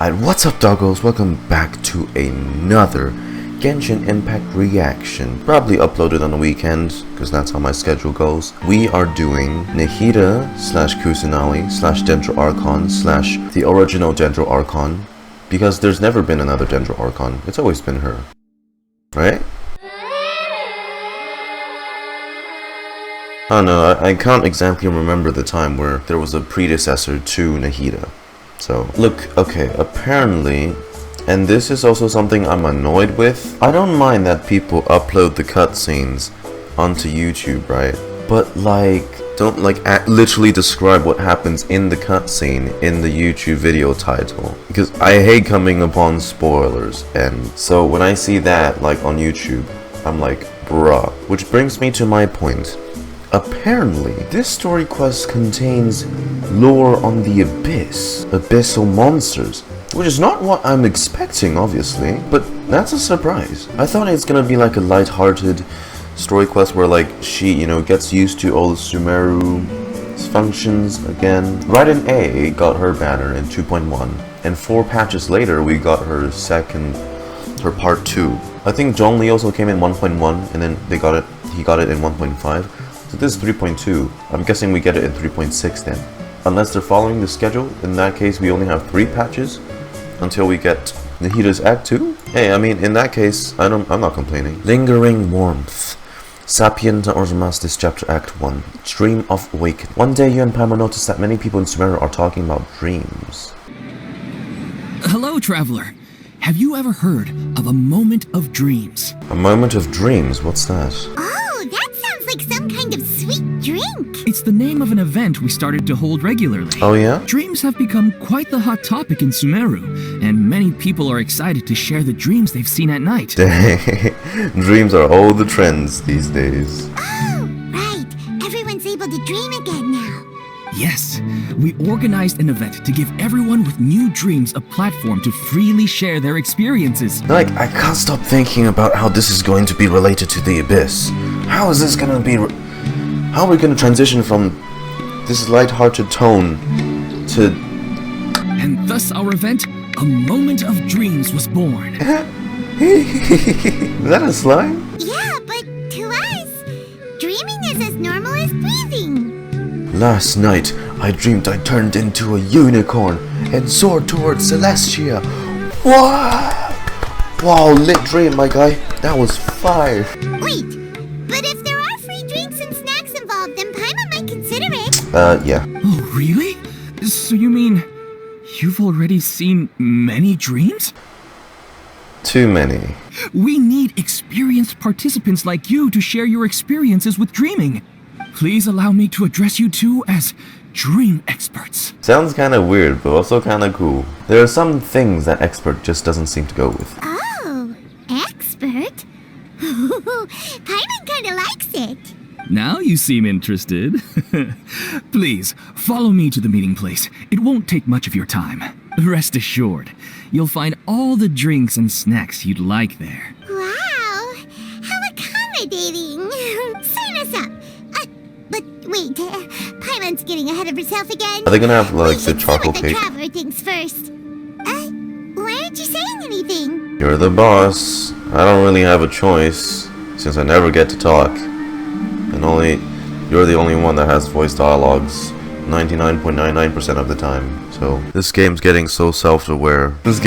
And what's up, doggos? Welcome back to another Genshin Impact reaction. Probably uploaded on the weekend, because that's how my schedule goes. We are doing Nahida / Kusanali / Dendro Archon / the original Dendro Archon, because there's never been another Dendro Archon. It's always been her. Right? I don't know, I can't exactly remember the time where there was a predecessor to Nahida. So, look, okay, apparently, and this is also something I'm annoyed with, I don't mind that people upload the cutscenes onto YouTube, right? But, like, don't, literally describe what happens in the cutscene in the YouTube video title. Because I hate coming upon spoilers, and so when I see that, like, on YouTube, I'm like, bruh. Which brings me to my point. Apparently, this story quest contains lore on the Abyss, abyssal monsters, which is not what I'm expecting, obviously, but that's a surprise. I thought it's gonna be like a light-hearted story quest where, like, she, you know, gets used to all the Sumeru functions again. Right in A got her banner in 2.1, and 4 patches later we got her part 2. I think John Lee also came in 1.1, and then he got it in 1.5. So this is 3.2. I'm guessing we get it in 3.6 then. Unless they're following the schedule, in that case we only have 3 patches until we get Nahida's Act 2. Hey, I mean, in that case, I'm not complaining. Lingering Warmth. Sapientia Oromasdis Chapter Act 1. Dream of Awakening. One day you and Paimon noticed that many people in Sumeru are talking about dreams. Hello, traveler. Have you ever heard of a moment of dreams? A moment of dreams? What's that? Oh, that sounds like some kind of sweet drink. It's the name of an event we started to hold regularly. Oh yeah? Dreams have become quite the hot topic in Sumeru, and many people are excited to share the dreams they've seen at night. Dreams are all the trends these days. Oh, right. Everyone's able to dream again now. Yes, we organized an event to give everyone with new dreams a platform to freely share their experiences. Like, I can't stop thinking about how this is going to be related to the Abyss. How is this gonna be... How are we gonna transition from this light-hearted tone to... And thus our event, A Moment of Dreams, was born. Is that a slime? Yeah, but to us, dreaming is as normal as breathing. Last night, I dreamed I turned into a unicorn and soared towards Celestia. Wow! Wow, lit dream, my guy. That was fire. Wait, but if there are free drinks and snacks involved, then Paimon might consider it. Yeah. Oh, really? So you mean you've already seen many dreams? Too many. We need experienced participants like you to share your experiences with dreaming. Please allow me to address you two as dream experts. Kind of weird, but also kind of cool. There are some things that expert just doesn't seem to go with. Oh, expert? Paimon kinda likes it. Now you seem interested. Please, follow me to the meeting place. It won't take much of your time. Rest assured, you'll find all the drinks and snacks you'd like there. Wow, how accommodating. Sign us up. But wait, Paimon's getting ahead of herself again. Are they gonna have, like, the Let's chocolate sort the cake? traveler things first. Why aren't you saying anything? You're the boss. I don't really have a choice, since I never get to talk. And you're the only one that has voice dialogues 99.99% of the time. So, this game's getting so self-aware. It's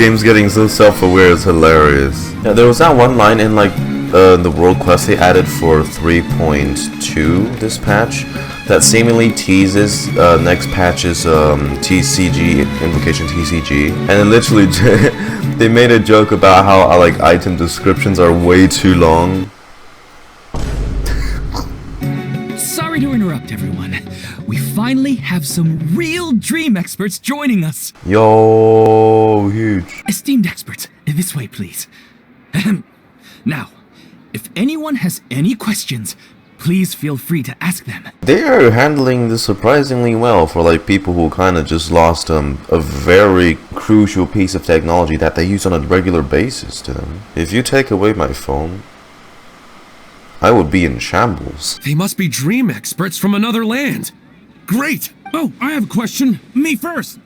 hilarious. Yeah, there was that one line in, like, the world quest they added for 3.2 this patch that seemingly teases next patch's TCG, invocation TCG, and then literally they made a joke about how like item descriptions are way too long. Sorry to interrupt, everyone. We finally have some real dream experts joining us. Yo, huge. Esteemed experts, this way, please. Now, if anyone has any questions, please feel free to ask them. They are handling this surprisingly well for, like, people who kind of just lost a very crucial piece of technology that they use on a regular basis to them. If you take away my phone, I would be in shambles. They must be dream experts from another land. Great! Oh, I have a question. Me first!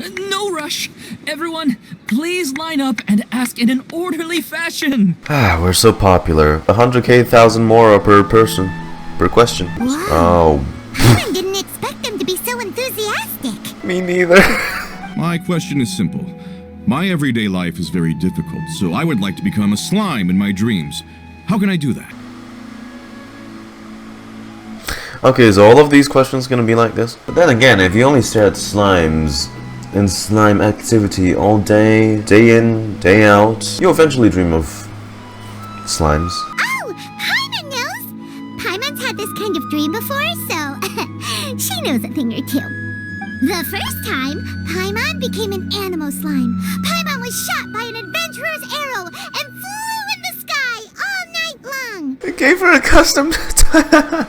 No rush. Everyone, please line up and ask in an orderly fashion. We're so popular. 100,000 more per person. Per question. Wow. Oh. I didn't expect them to be so enthusiastic. Me neither. My question is simple. My everyday life is very difficult, so I would like to become a slime in my dreams. How can I do that? Okay, is all of these questions gonna be like this? But then again, if you only stare at slimes and slime activity all day, day in, day out, you'll eventually dream of slimes. Oh, Paimon knows. Paimon's had this kind of dream before, so she knows a thing or two. The first time, Paimon became an animal slime. Paimon was shot by an adventurer's arrow and flew in the sky all night long. It gave her a custom title.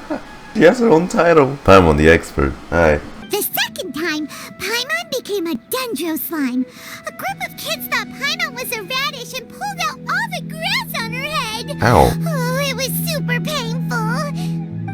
She has her own title. Paimon the expert. Hi. The second time, Paimon became a dendro slime. A group of kids thought Paimon was a radish and pulled out all the grass on her head. Ow. Oh, it was super painful.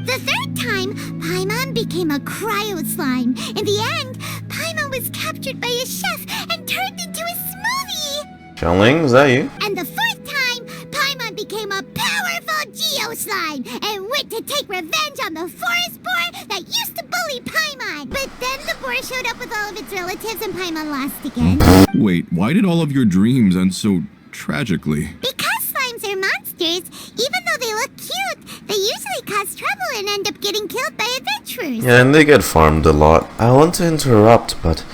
The third time, Paimon became a cryo slime. In the end, Paimon was captured by a chef and turned into a smoothie. Xiangling, is that you? And the fourth time, Paimon became a powerful geo slime and went to take revenge on the forest boar that used to bully Paimon. But then the boar showed up with all of its relatives and Paimon lost again. Wait, why did all of your dreams end so tragically? Because slimes are monsters, even though they look cute, they usually cause trouble and end up getting killed by adventurers. Yeah, and they get farmed a lot. I want to interrupt, but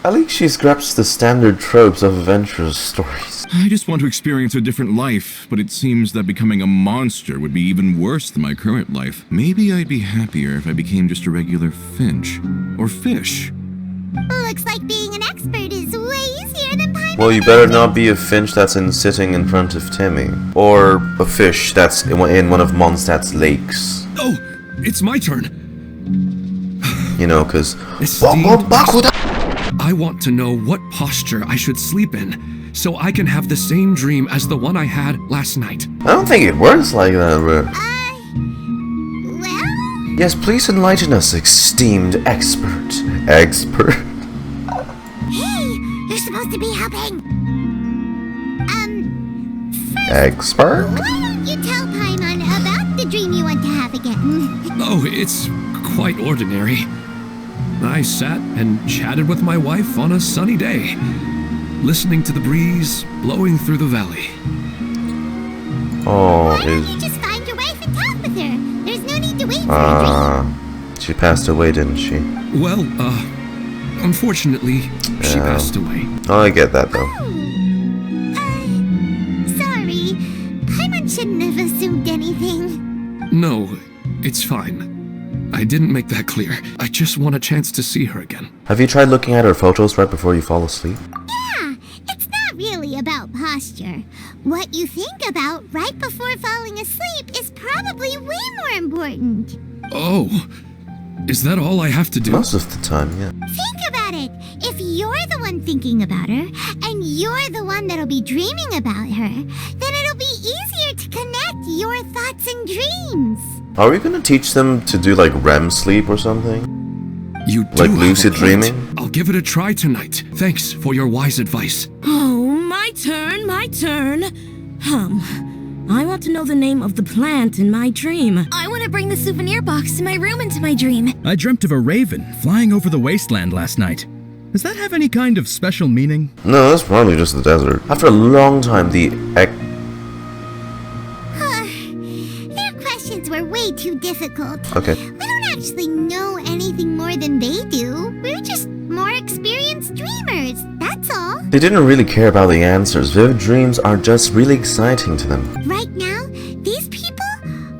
I think she scraps the standard tropes of adventurers' stories. I just want to experience a different life, but it seems that becoming a monster would be even worse than my current life. Maybe I'd be happier if I became just a regular finch. Or fish. Looks like being an expert is way easier than Paimon. Well, you better not be a finch that's sitting in front of Timmy. Or a fish that's in one of Mondstadt's lakes. Oh, it's my turn. You know, cause... Esteemed I want to know what posture I should sleep in, so I can have the same dream as the one I had last night. I don't think it works like that, bro. Well? Yes, please enlighten us, esteemed expert. Expert? Hey, you're supposed to be helping. First, Expert? why don't you tell Paimon about the dream you want to have again? Oh, it's quite ordinary. I sat and chatted with my wife on a sunny day, listening to the breeze blowing through the valley. Oh, Why don't you just find your wife and talk with her? There's no need to wait for a dream. She passed away, didn't she? Well, unfortunately, she Yeah. passed away. Oh, I get that, though. Sorry. Paimon shouldn't have assumed anything. No, it's fine. I didn't make that clear. I just want a chance to see her again. Have you tried looking at her photos right before you fall asleep? Yeah, it's not really about posture. What you think about right before falling asleep is probably way more important. Oh, is that all I have to do? Most of the time, yeah. Think about it. If you're the one thinking about her, and you're the one that'll be dreaming about her, then it'll be easier to connect your thoughts and dreams. Are we gonna teach them to do like REM sleep or something? You do Like have lucid a point. dreaming? I'll give it a try tonight. Thanks for your wise advice. Oh, my turn, my turn. I want to know the name of the plant in my dream. I want to bring the souvenir box to my room into my dream. I dreamt of a raven flying over the wasteland last night. Does that have any kind of special meaning? No, that's probably just the desert. After a long time, Their questions were way too difficult. Okay. We don't actually know anything more than they do. We're just more experienced dreamers, that's all. They didn't really care about the answers. Vivid dreams are just really exciting to them. Right now, these people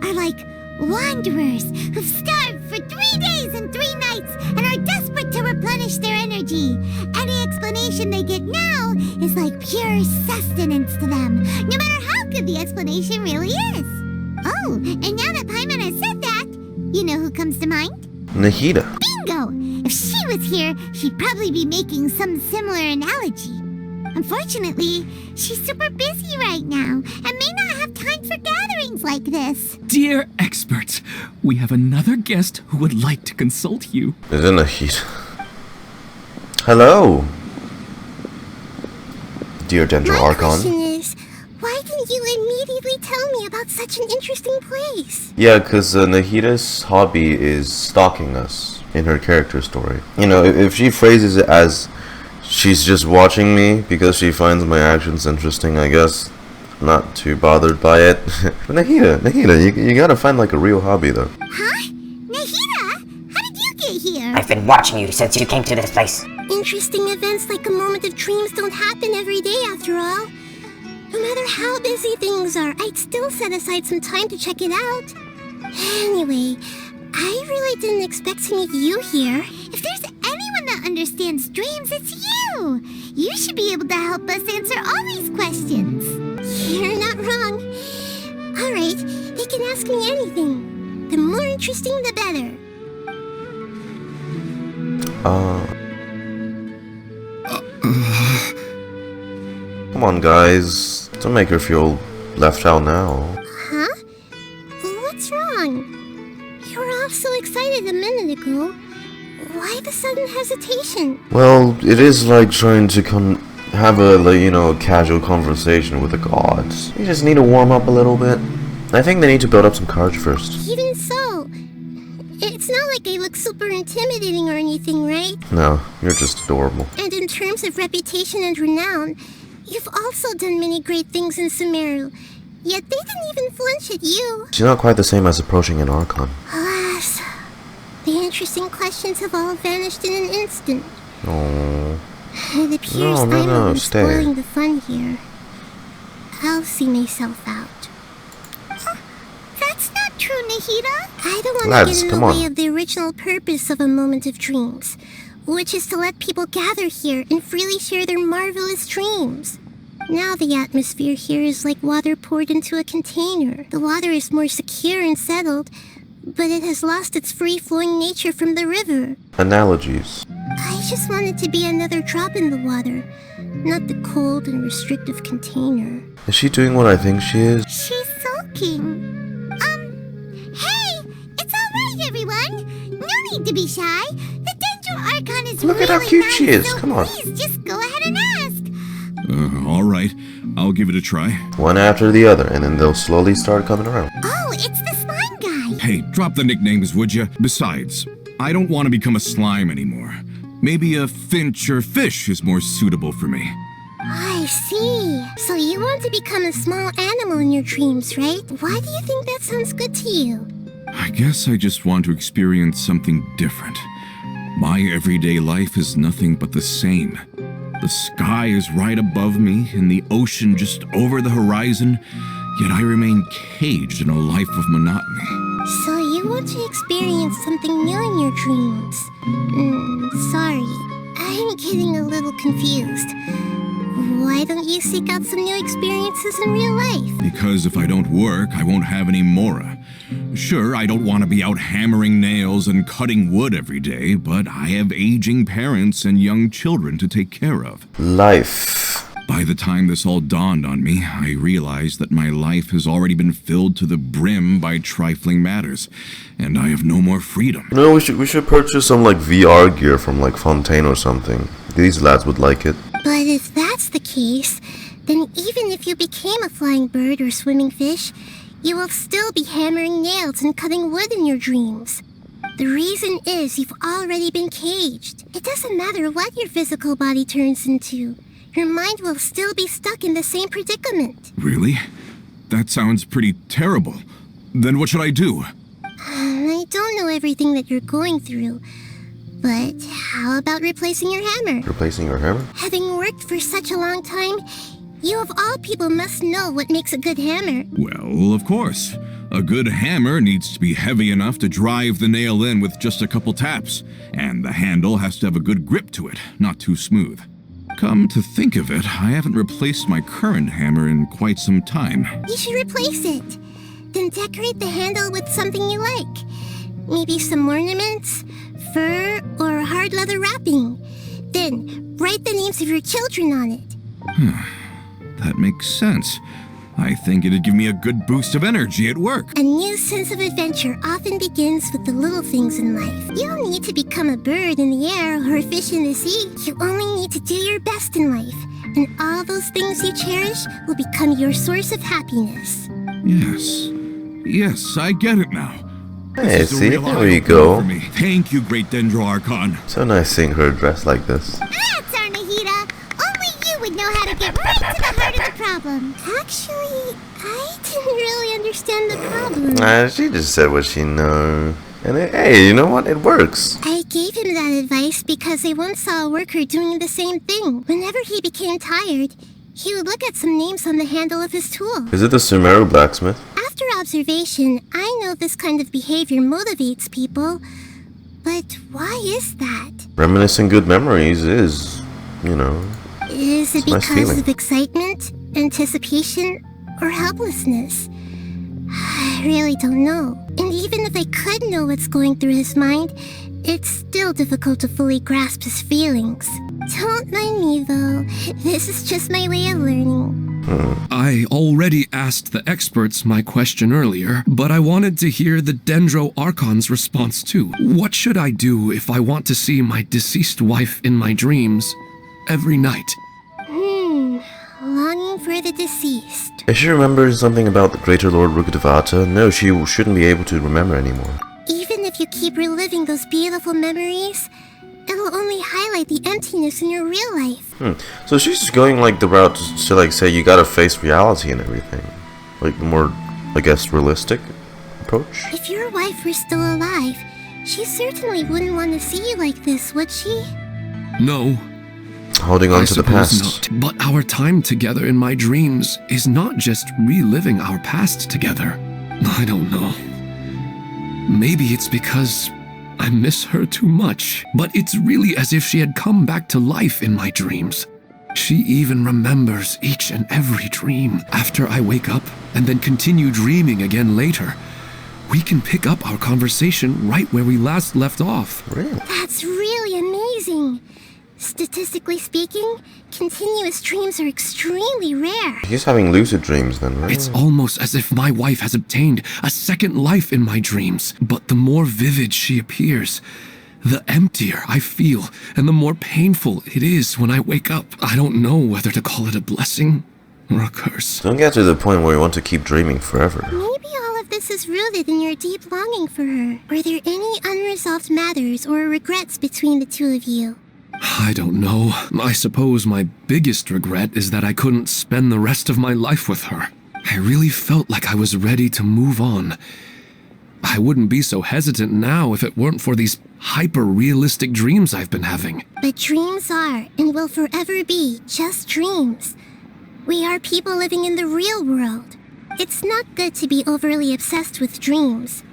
are like wanderers who've starved for 3 days and 3 nights and are desperate to replenish their energy. Any explanation they get now is like pure sustenance to them, no matter how good the explanation really is. Oh, and now that Paimon has said that, you know who comes to mind? Nahida. Bingo! If she was here, she'd probably be making some similar analogy. Unfortunately, she's super busy right now and may not have time for gatherings like this. Dear experts, we have another guest who would like to consult you. Is it Nahida? Hello. Dear Dendro My Archon. question is, why didn't you immediately tell me about such an interesting place? Yeah, because Nahida's hobby is stalking us in her character story. You know, if she phrases it as she's just watching me because she finds my actions interesting, I guess I'm not too bothered by it. But Nahida, you gotta find like a real hobby though. Huh? Nahida? How did you get here? I've been watching you since you came to this place. Interesting events like a moment of dreams don't happen every day after all. No matter how busy things are, I'd still set aside some time to check it out. Anyway, I really didn't expect to meet you here. If there's anyone that understands dreams, it's you! You should be able to help us answer all these questions. You're not wrong. Alright, they can ask me anything. The more interesting, the better. Come on, guys. Don't make her feel left out now. Huh? What's wrong? You were all so excited a minute ago. Why the sudden hesitation? Well, it is like trying to have a, like, you know, casual conversation with the gods. You just need to warm up a little bit. I think they need to build up some courage first. Even so, it's not like I look super intimidating or anything, right? No, you're just adorable. And in terms of reputation and renown, you've also done many great things in Sumeru, yet they didn't even flinch at you. She's not quite the same as approaching an Archon. Alas, the interesting questions have all vanished in an instant. Oh. It appears I'm spoiling the fun here. I'll see myself out. That's not true, Nahida. I don't want to get in the way of the original purpose of a moment of dreams, which is to let people gather here and freely share their marvelous dreams. Now the atmosphere here is like water poured into a container. The water is more secure and settled, but it has lost its free-flowing nature from the river. Analogies. I just want it to be another drop in the water, not the cold and restrictive container. Is she doing what I think she is? She's sulking. Hey! It's alright, everyone! No need to be shy. The Dendro Archon is Look really at how cute nice, she is, so come on. Please, just go ahead and ask. Alright. I'll give it a try. One after the other, and then they'll slowly start coming around. Oh, it's the slime guy! Hey, drop the nicknames, would ya? Besides, I don't want to become a slime anymore. Maybe a finch or fish is more suitable for me. I see. So you want to become a small animal in your dreams, right? Why do you think that sounds good to you? I guess I just want to experience something different. My everyday life is nothing but the same. The sky is right above me and the ocean just over the horizon, yet I remain caged in a life of monotony. So you want to experience something new in your dreams? Sorry, I'm getting a little confused. Why don't you seek out some new experiences in real life? Because if I don't work, I won't have any Mora. Sure, I don't want to be out hammering nails and cutting wood every day, but I have aging parents and young children to take care of. Life. By the time this all dawned on me, I realized that my life has already been filled to the brim by trifling matters, and I have no more freedom. No, we should purchase some like VR gear from like Fontaine or something. These lads would like it. But if that's the case, then even if you became a flying bird or swimming fish, you will still be hammering nails and cutting wood in your dreams. The reason is you've already been caged. It doesn't matter what your physical body turns into. Your mind will still be stuck in the same predicament. Really? That sounds pretty terrible. Then what should I do? I don't know everything that you're going through, but how about replacing your hammer? Replacing your hammer? Having worked for such a long time, you of all people must know what makes a good hammer. Well, of course. A good hammer needs to be heavy enough to drive the nail in with just a couple taps, and the handle has to have a good grip to it, not too smooth. Come to think of it, I haven't replaced my current hammer in quite some time. You should replace it. Then decorate the handle with something you like. Maybe some ornaments, fur, or hard leather wrapping. Then write the names of your children on it. That makes sense. I think it'd give me a good boost of energy at work. A new sense of adventure often begins with the little things in life. You don't need to become a bird in the air or a fish in the sea. You only need to do your best in life. And all those things you cherish will become your source of happiness. Yes, I get it now. Hey, This is a see, real there we eye-opener go. for me. Thank you, Great Dendro Archon. So nice seeing her dressed like this. That's our Nahida. Only you would know how to get right to the heart of the problem. Actually, I didn't really understand the problem. She just said what she knows. And hey, you know what? It works. I gave him that advice because I once saw a worker doing the same thing. Whenever he became tired, he would look at some names on the handle of his tool. Is it the Sumeru blacksmith? After observation, I know this kind of behavior motivates people. But why is that? Reminiscing good memories is, you know... Is it It's a nice because feeling. of excitement, anticipation, or helplessness? I really don't know. And even if I could know what's going through his mind, it's still difficult to fully grasp his feelings. Don't mind me though. This is just my way of learning. I already asked the experts my question earlier, but I wanted to hear the Dendro Archon's response too. What should I do if I want to see my deceased wife in my dreams every night? Longing for the deceased. If she remembers something about the Greater Lord Rukadevata, no, she shouldn't be able to remember anymore. Even if you keep reliving those beautiful memories, it'll only highlight the emptiness in your real life. So she's just going like the route to like say you gotta face reality and everything. Like the more, I guess, realistic approach. If your wife were still alive, she certainly wouldn't want to see you like this, would she? No, Holding on I to the suppose past. not. But our time together in my dreams is not just reliving our past together. I don't know. Maybe it's because I miss her too much, but it's really as if she had come back to life in my dreams. She even remembers each and every dream. After I wake up and then continue dreaming again later, we can pick up our conversation right where we last left off. Really? That's really amazing. Statistically speaking, continuous dreams are extremely rare. She's having lucid dreams then, right? It's almost as if my wife has obtained a second life in my dreams. But the more vivid she appears, the emptier I feel, and the more painful it is when I wake up. I don't know whether to call it a blessing or a curse. Don't get to the point where you want to keep dreaming forever. Maybe all of this is rooted in your deep longing for her. Were there any unresolved matters or regrets between the two of you? I don't know. I suppose my biggest regret is that I couldn't spend the rest of my life with her. I really felt like I was ready to move on. I wouldn't be so hesitant now if it weren't for these hyper-realistic dreams I've been having. But dreams are, and will forever be, just dreams. We are people living in the real world. It's not good to be overly obsessed with dreams.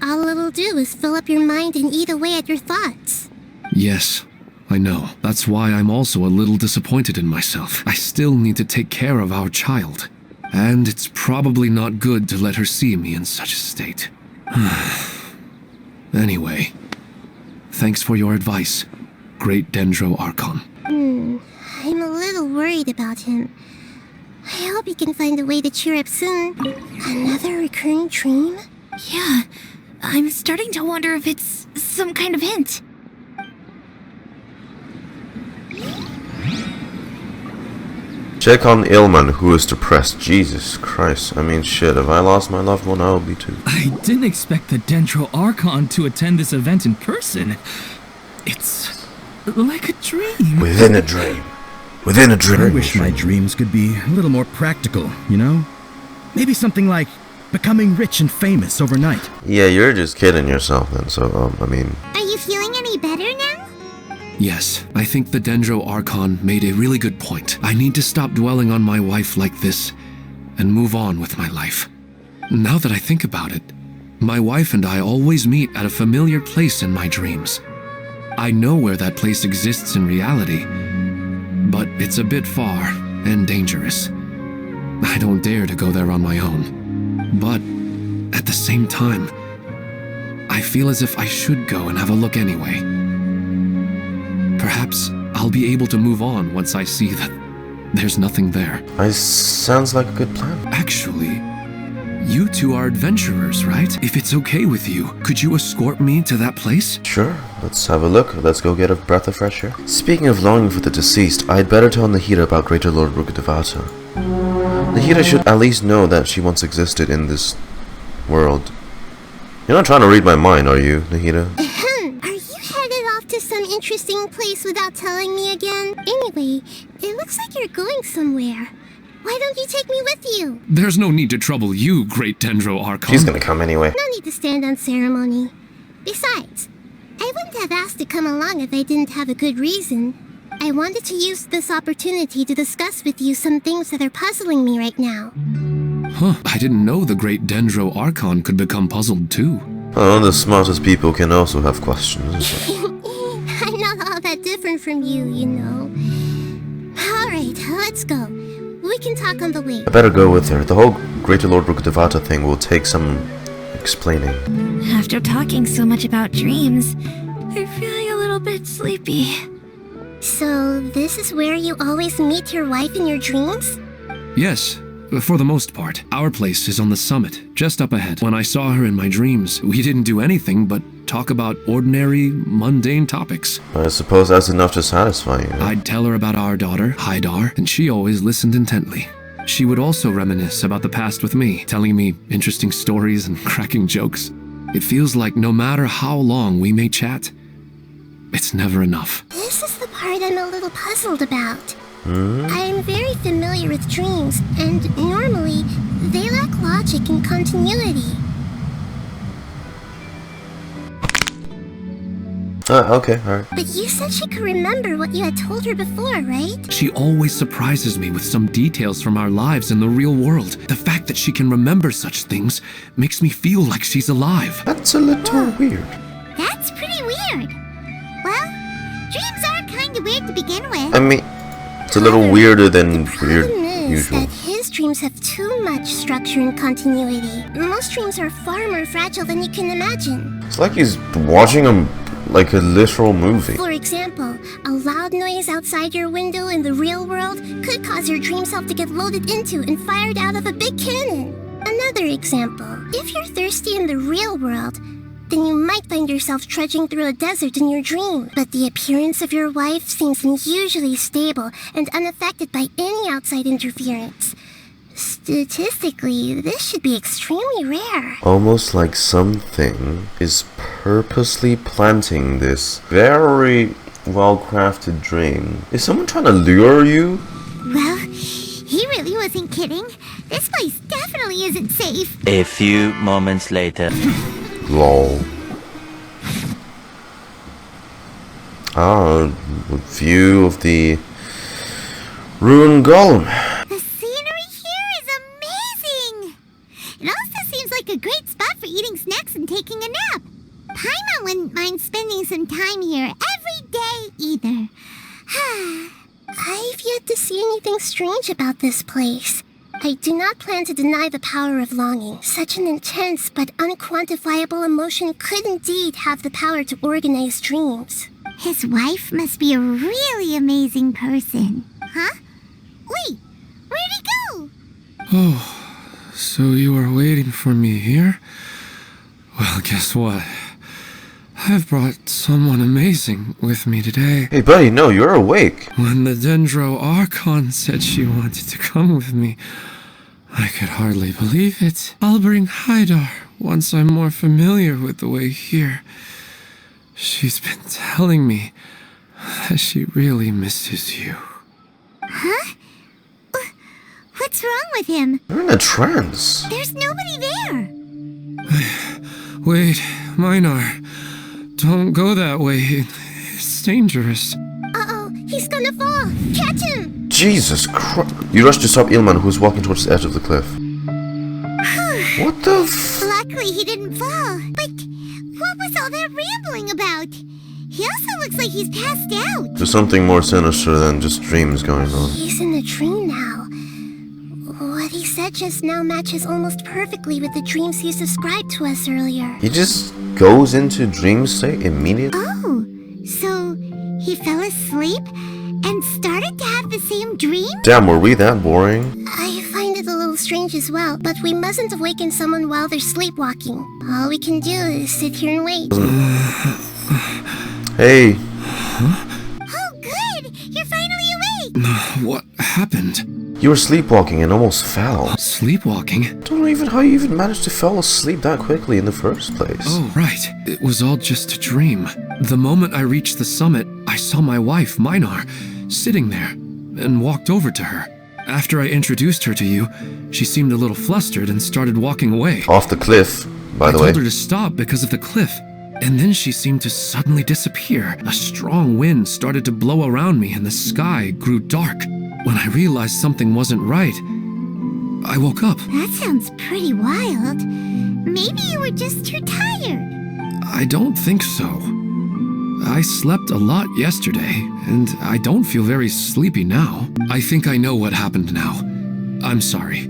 All it'll do is fill up your mind and eat away at your thoughts. Yes, I know. That's why I'm also a little disappointed in myself. I still need to take care of our child. And it's probably not good to let her see me in such a state. Anyway, thanks for your advice, Great Dendro Archon. I'm a little worried about him. I hope he can find a way to cheer up soon. Another recurring dream? Yeah, I'm starting to wonder if it's some kind of hint. Check on Ilman, who is depressed. Jesus Christ. I mean, shit, if I lost my loved one, I would be too. I didn't expect the Dendro Archon to attend this event in person. It's like a dream. Within a dream. Within a dream. I wish my dreams could be a little more practical, you know? Maybe something like becoming rich and famous overnight. Yeah, you're just kidding yourself then, so, I mean... Are you feeling any better now? Yes, I think the Dendro Archon made a really good point. I need to stop dwelling on my wife like this and move on with my life. Now that I think about it, my wife and I always meet at a familiar place in my dreams. I know where that place exists in reality, but it's a bit far and dangerous. I don't dare to go there on my own. But at the same time, I feel as if I should go and have a look anyway. Perhaps I'll be able to move on once I see that there's nothing there. Sounds like a good plan. Actually, you two are adventurers, right? If it's okay with you, could you escort me to that place? Sure, let's have a look. Let's go get a breath of fresh air. Speaking of longing for the deceased, I'd better tell Nahida about Greater Lord Rukadevata. Nahida should at least know that she once existed in this world. You're not trying to read my mind, are you, Nahida? Are you headed off to some interesting place without telling me again? Anyway, it looks like you're going somewhere. Why don't you take me with you? There's no need to trouble you, Great Dendro Archon. She's gonna come anyway. No need to stand on ceremony. Besides, I wouldn't have asked to come along if I didn't have a good reason. I wanted to use this opportunity to discuss with you some things that are puzzling me right now. Huh, I didn't know the Great Dendro Archon could become puzzled too. Oh, the smartest people can also have questions. I'm not all that different from you, you know. Alright, let's go. We can talk on the way. I better go with her. The whole Greater Lord Rukadevata thing will take some explaining. After talking so much about dreams, I'm feeling a little bit sleepy. So, this is where you always meet your wife in your dreams? Yes, for the most part. Our place is on the summit, just up ahead. When I saw her in my dreams, we didn't do anything but talk about ordinary, mundane topics. I suppose that's enough to satisfy you. I'd tell her about our daughter, Haidar, and she always listened intently. She would also reminisce about the past with me, telling me interesting stories and cracking jokes. It feels like no matter how long we may chat, it's never enough. This is the part I'm a little puzzled about. I'm very familiar with dreams, and normally, they lack logic and continuity. Okay, alright. But you said she could remember what you had told her before, right? She always surprises me with some details from our lives in the real world. The fact that she can remember such things makes me feel like she's alive. That's a little weird. That's pretty weird. Well, dreams are kind of weird to begin with. I mean, it's a little weirder than weird The problem is usual. that his dreams have too much structure and continuity. Most dreams are far more fragile than you can imagine. It's like he's watching like a literal movie. For example, a loud noise outside your window in the real world could cause your dream self to get loaded into and fired out of a big cannon. Another example, if you're thirsty in the real world, then you might find yourself trudging through a desert in your dream. But the appearance of your wife seems unusually stable and unaffected by any outside interference. Statistically, this should be extremely rare. Almost like something is purposely planting this very well-crafted dream. Is someone trying to lure you? Well, he really wasn't kidding. This place definitely isn't safe. A few moments later. Lol. Ah, a view of the ruined golem. The scenery here is amazing! It also seems like a great spot for eating snacks and taking a nap. Paimon wouldn't mind spending some time here every day either. I've yet to see anything strange about this place. I do not plan to deny the power of longing. Such an intense but unquantifiable emotion could indeed have the power to organize dreams. His wife must be a really amazing person. Huh? Wait, where'd he go? Oh, so you are waiting for me here? Well, guess what? I've brought someone amazing with me today. Hey buddy, no, you're awake. When the Dendro Archon said she wanted to come with me, I could hardly believe it. I'll bring Haidar once I'm more familiar with the way here. She's been telling me that she really misses you. Huh? What's wrong with him? You're in a trance. There's nobody there. Wait, Minar. Don't go that way. It's dangerous. Uh-oh, he's gonna fall. Catch him! Jesus Christ. You rushed to stop Ilman, who's walking towards the edge of the cliff. What the f... Luckily he didn't fall. But what was all that rambling about? He also looks like he's passed out. There's something more sinister than just dreams going on. He's in a dream now. What he said just now matches almost perfectly with the dreams he described to us earlier. He just goes into dream state immediately? Oh, so he fell asleep and started to have the same dream? Damn, were we that boring? I find it a little strange as well, but we mustn't awaken someone while they're sleepwalking. All we can do is sit here and wait. Hey. Oh, good! You're finally awake! What happened? You were sleepwalking and almost fell. Sleepwalking? Don't know even how you even managed to fall asleep that quickly in the first place. Oh, right. It was all just a dream. The moment I reached the summit, I saw my wife, Minar, sitting there, and walked over to her. After I introduced her to you, she seemed a little flustered and started walking away. Off the cliff, by the way. I told her to stop because of the cliff, and then she seemed to suddenly disappear. A strong wind started to blow around me and the sky grew dark. When I realized something wasn't right, I woke up. That sounds pretty wild. Maybe you were just too tired. I don't think so. I slept a lot yesterday, and I don't feel very sleepy now. I think I know what happened now. I'm sorry.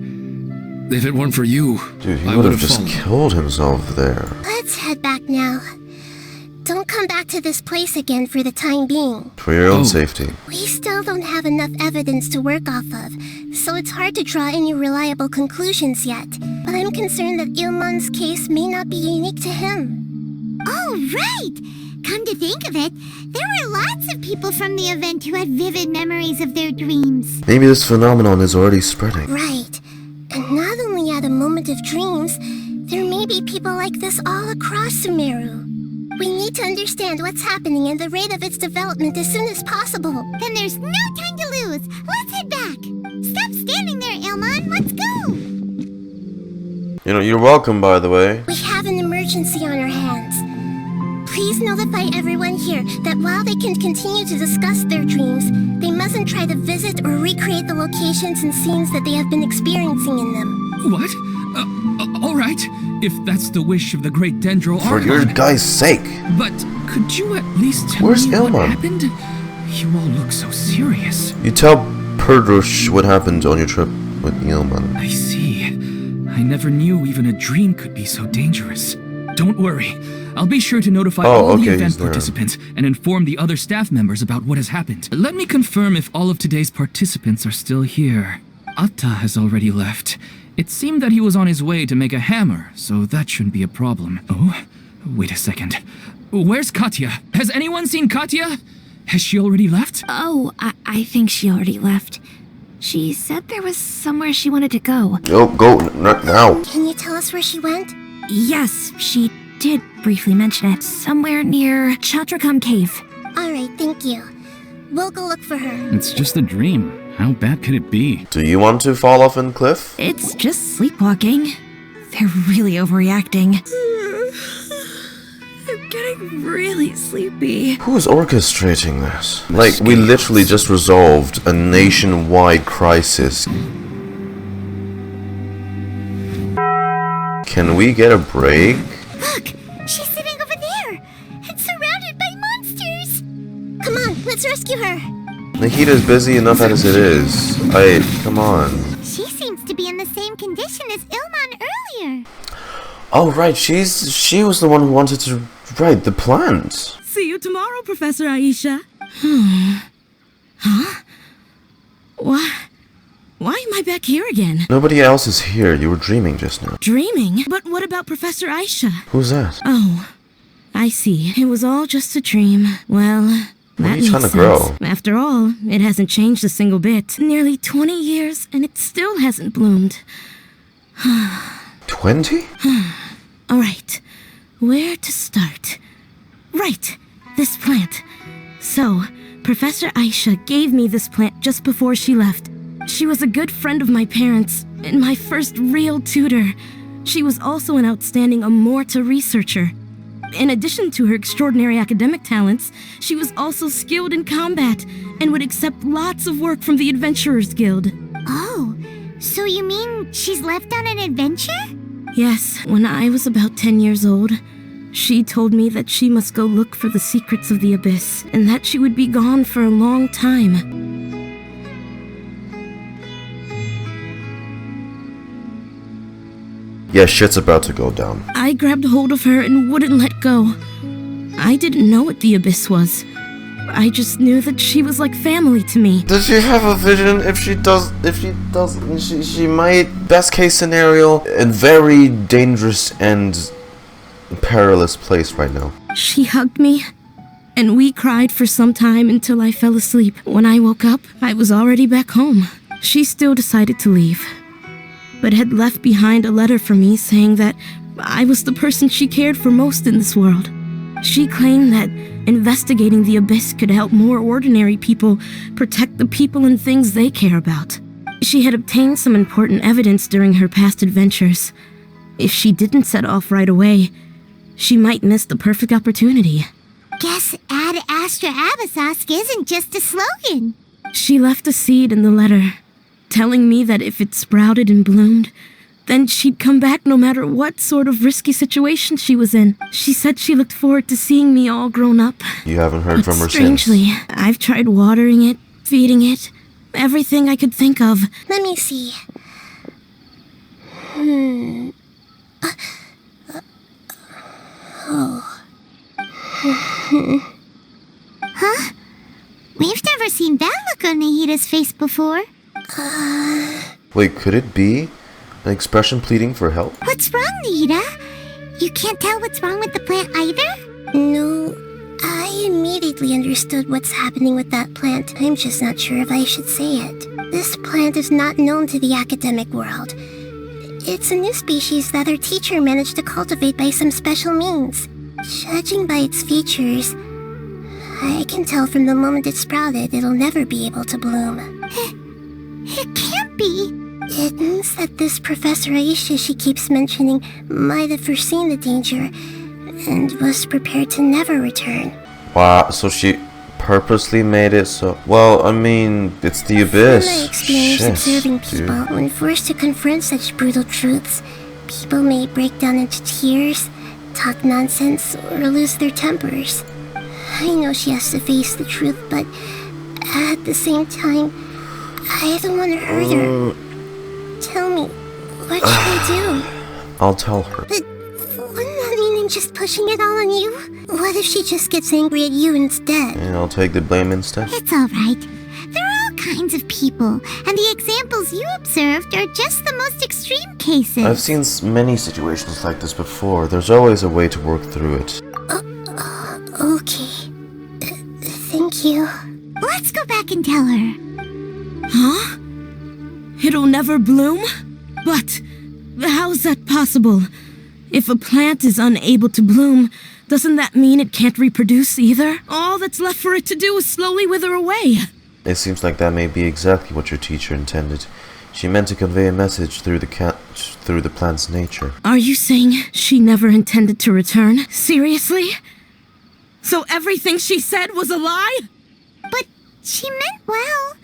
If it weren't for you, dude, he I would would have just fallen. killed himself there. Let's head back now. Don't come back to this place again for the time being. For your own safety. We still don't have enough evidence to work off of, so it's hard to draw any reliable conclusions yet. But I'm concerned that Ilman's case may not be unique to him. Oh, right! Come to think of it, there were lots of people from the event who had vivid memories of their dreams. Maybe this phenomenon is already spreading. Right. And not only at a moment of dreams, there may be people like this all across Sumeru. We need to understand what's happening and the rate of its development as soon as possible. Then there's no time to lose. Let's head back. Stop standing there, Ilman. Let's go. You know, you're welcome, by the way. We have an emergency on our hands. Please notify everyone here that while they can continue to discuss their dreams, they mustn't try to visit or recreate the locations and scenes that they have been experiencing in them. What? All right, if that's the wish of the great Dendro For Archon. your guy's sake. But could you at least tell Where's me Ilman? what happened? You all look so serious. You tell Perdrush what happened on your trip with Ilman. I see. I never knew even a dream could be so dangerous. Don't worry. I'll be sure to notify all the event participants and inform the other staff members about what has happened. Let me confirm if all of today's participants are still here. Atta has already left. It seemed that he was on his way to make a hammer, so that shouldn't be a problem. Oh, wait a second. Where's Kathya? Has anyone seen Kathya? Has she already left? Oh, I think she already left. She said there was somewhere she wanted to go. Oh, go now. Can you tell us where she went? Yes, she did briefly mention it. Somewhere near Chatrakam Cave. Alright, thank you. We'll go look for her. It's just a dream. How bad could it be? Do you want to fall off in cliff? It's just sleepwalking. They're really overreacting. I'm getting really sleepy. Who's orchestrating this? Like, we literally just resolved a nationwide crisis. Can we get a break? Look, she's sitting over there and surrounded by monsters. Come on, let's rescue her. Nahida's busy enough as it is. Come on. She seems to be in the same condition as Ilman earlier. Oh, right, she was the one who wanted to write the plans. See you tomorrow, Professor Aisha. Huh? Why am I back here again? Nobody else is here. You were dreaming just now. Dreaming? But what about Professor Aisha? Who's that? Oh, I see. It was all just a dream. Well, What are that you trying to makes grow? sense. After all, it hasn't changed a single bit. Nearly 20 years, and it still hasn't bloomed. 20? All right, where to start? Right, this plant. So, Professor Aisha gave me this plant just before she left. She was a good friend of my parents, and my first real tutor. She was also an outstanding Amorta researcher. In addition to her extraordinary academic talents, she was also skilled in combat, and would accept lots of work from the Adventurers Guild. Oh, so you mean she's left on an adventure? Yes, when I was about 10 years old, she told me that she must go look for the secrets of the Abyss, and that she would be gone for a long time. Yeah, shit's about to go down. I grabbed hold of her and wouldn't let go. I didn't know what the Abyss was. I just knew that she was like family to me. Does she have a vision? If she doesn't, she might, best case scenario, a very dangerous and perilous place right now. She hugged me, and we cried for some time until I fell asleep. When I woke up, I was already back home. She still decided to leave, but had left behind a letter for me saying that I was the person she cared for most in this world. She claimed that investigating the abyss could help more ordinary people protect the people and things they care about. She had obtained some important evidence during her past adventures. If she didn't set off right away, she might miss the perfect opportunity. Guess Ad Astra Abyssosque isn't just a slogan. She left a seed in the letter, telling me that if it sprouted and bloomed, then she'd come back no matter what sort of risky situation she was in. She said she looked forward to seeing me all grown up. You haven't heard from her strangely, since. I've tried watering it, feeding it, everything I could think of. Let me see. Huh? We've never seen that look on Nahida's face before. Wait, could it be an expression pleading for help? What's wrong, Nahida? You can't tell what's wrong with the plant either? No, I immediately understood what's happening with that plant. I'm just not sure if I should say it. This plant is not known to the academic world. It's a new species that our teacher managed to cultivate by some special means. Judging by its features, I can tell from the moment it sprouted, it'll never be able to bloom. It can't be. It means that this Professor Aisha she keeps mentioning might have foreseen the danger and was prepared to never return. Wow, so she purposely made it so... Well, I mean, it's the abyss. From my experience Shit, observing people, when forced to confront such brutal truths, people may break down into tears, talk nonsense, or lose their tempers. I know she has to face the truth, but at the same time, I don't want to hurt her. Tell me, what should I do? I'll tell her. But wouldn't that mean I'm just pushing it all on you? What if she just gets angry at you instead? And I'll take the blame instead. It's alright. There are all kinds of people, and the examples you observed are just the most extreme cases. I've seen many situations like this before. There's always a way to work through it. Okay. Thank you. Let's go back and tell her. Huh? It'll never bloom? But how's that possible? If a plant is unable to bloom, doesn't that mean it can't reproduce either? All that's left for it to do is slowly wither away. It seems like that may be exactly what your teacher intended. She meant to convey a message through the plant's nature. Are you saying she never intended to return? Seriously? So everything she said was a lie? But she meant well.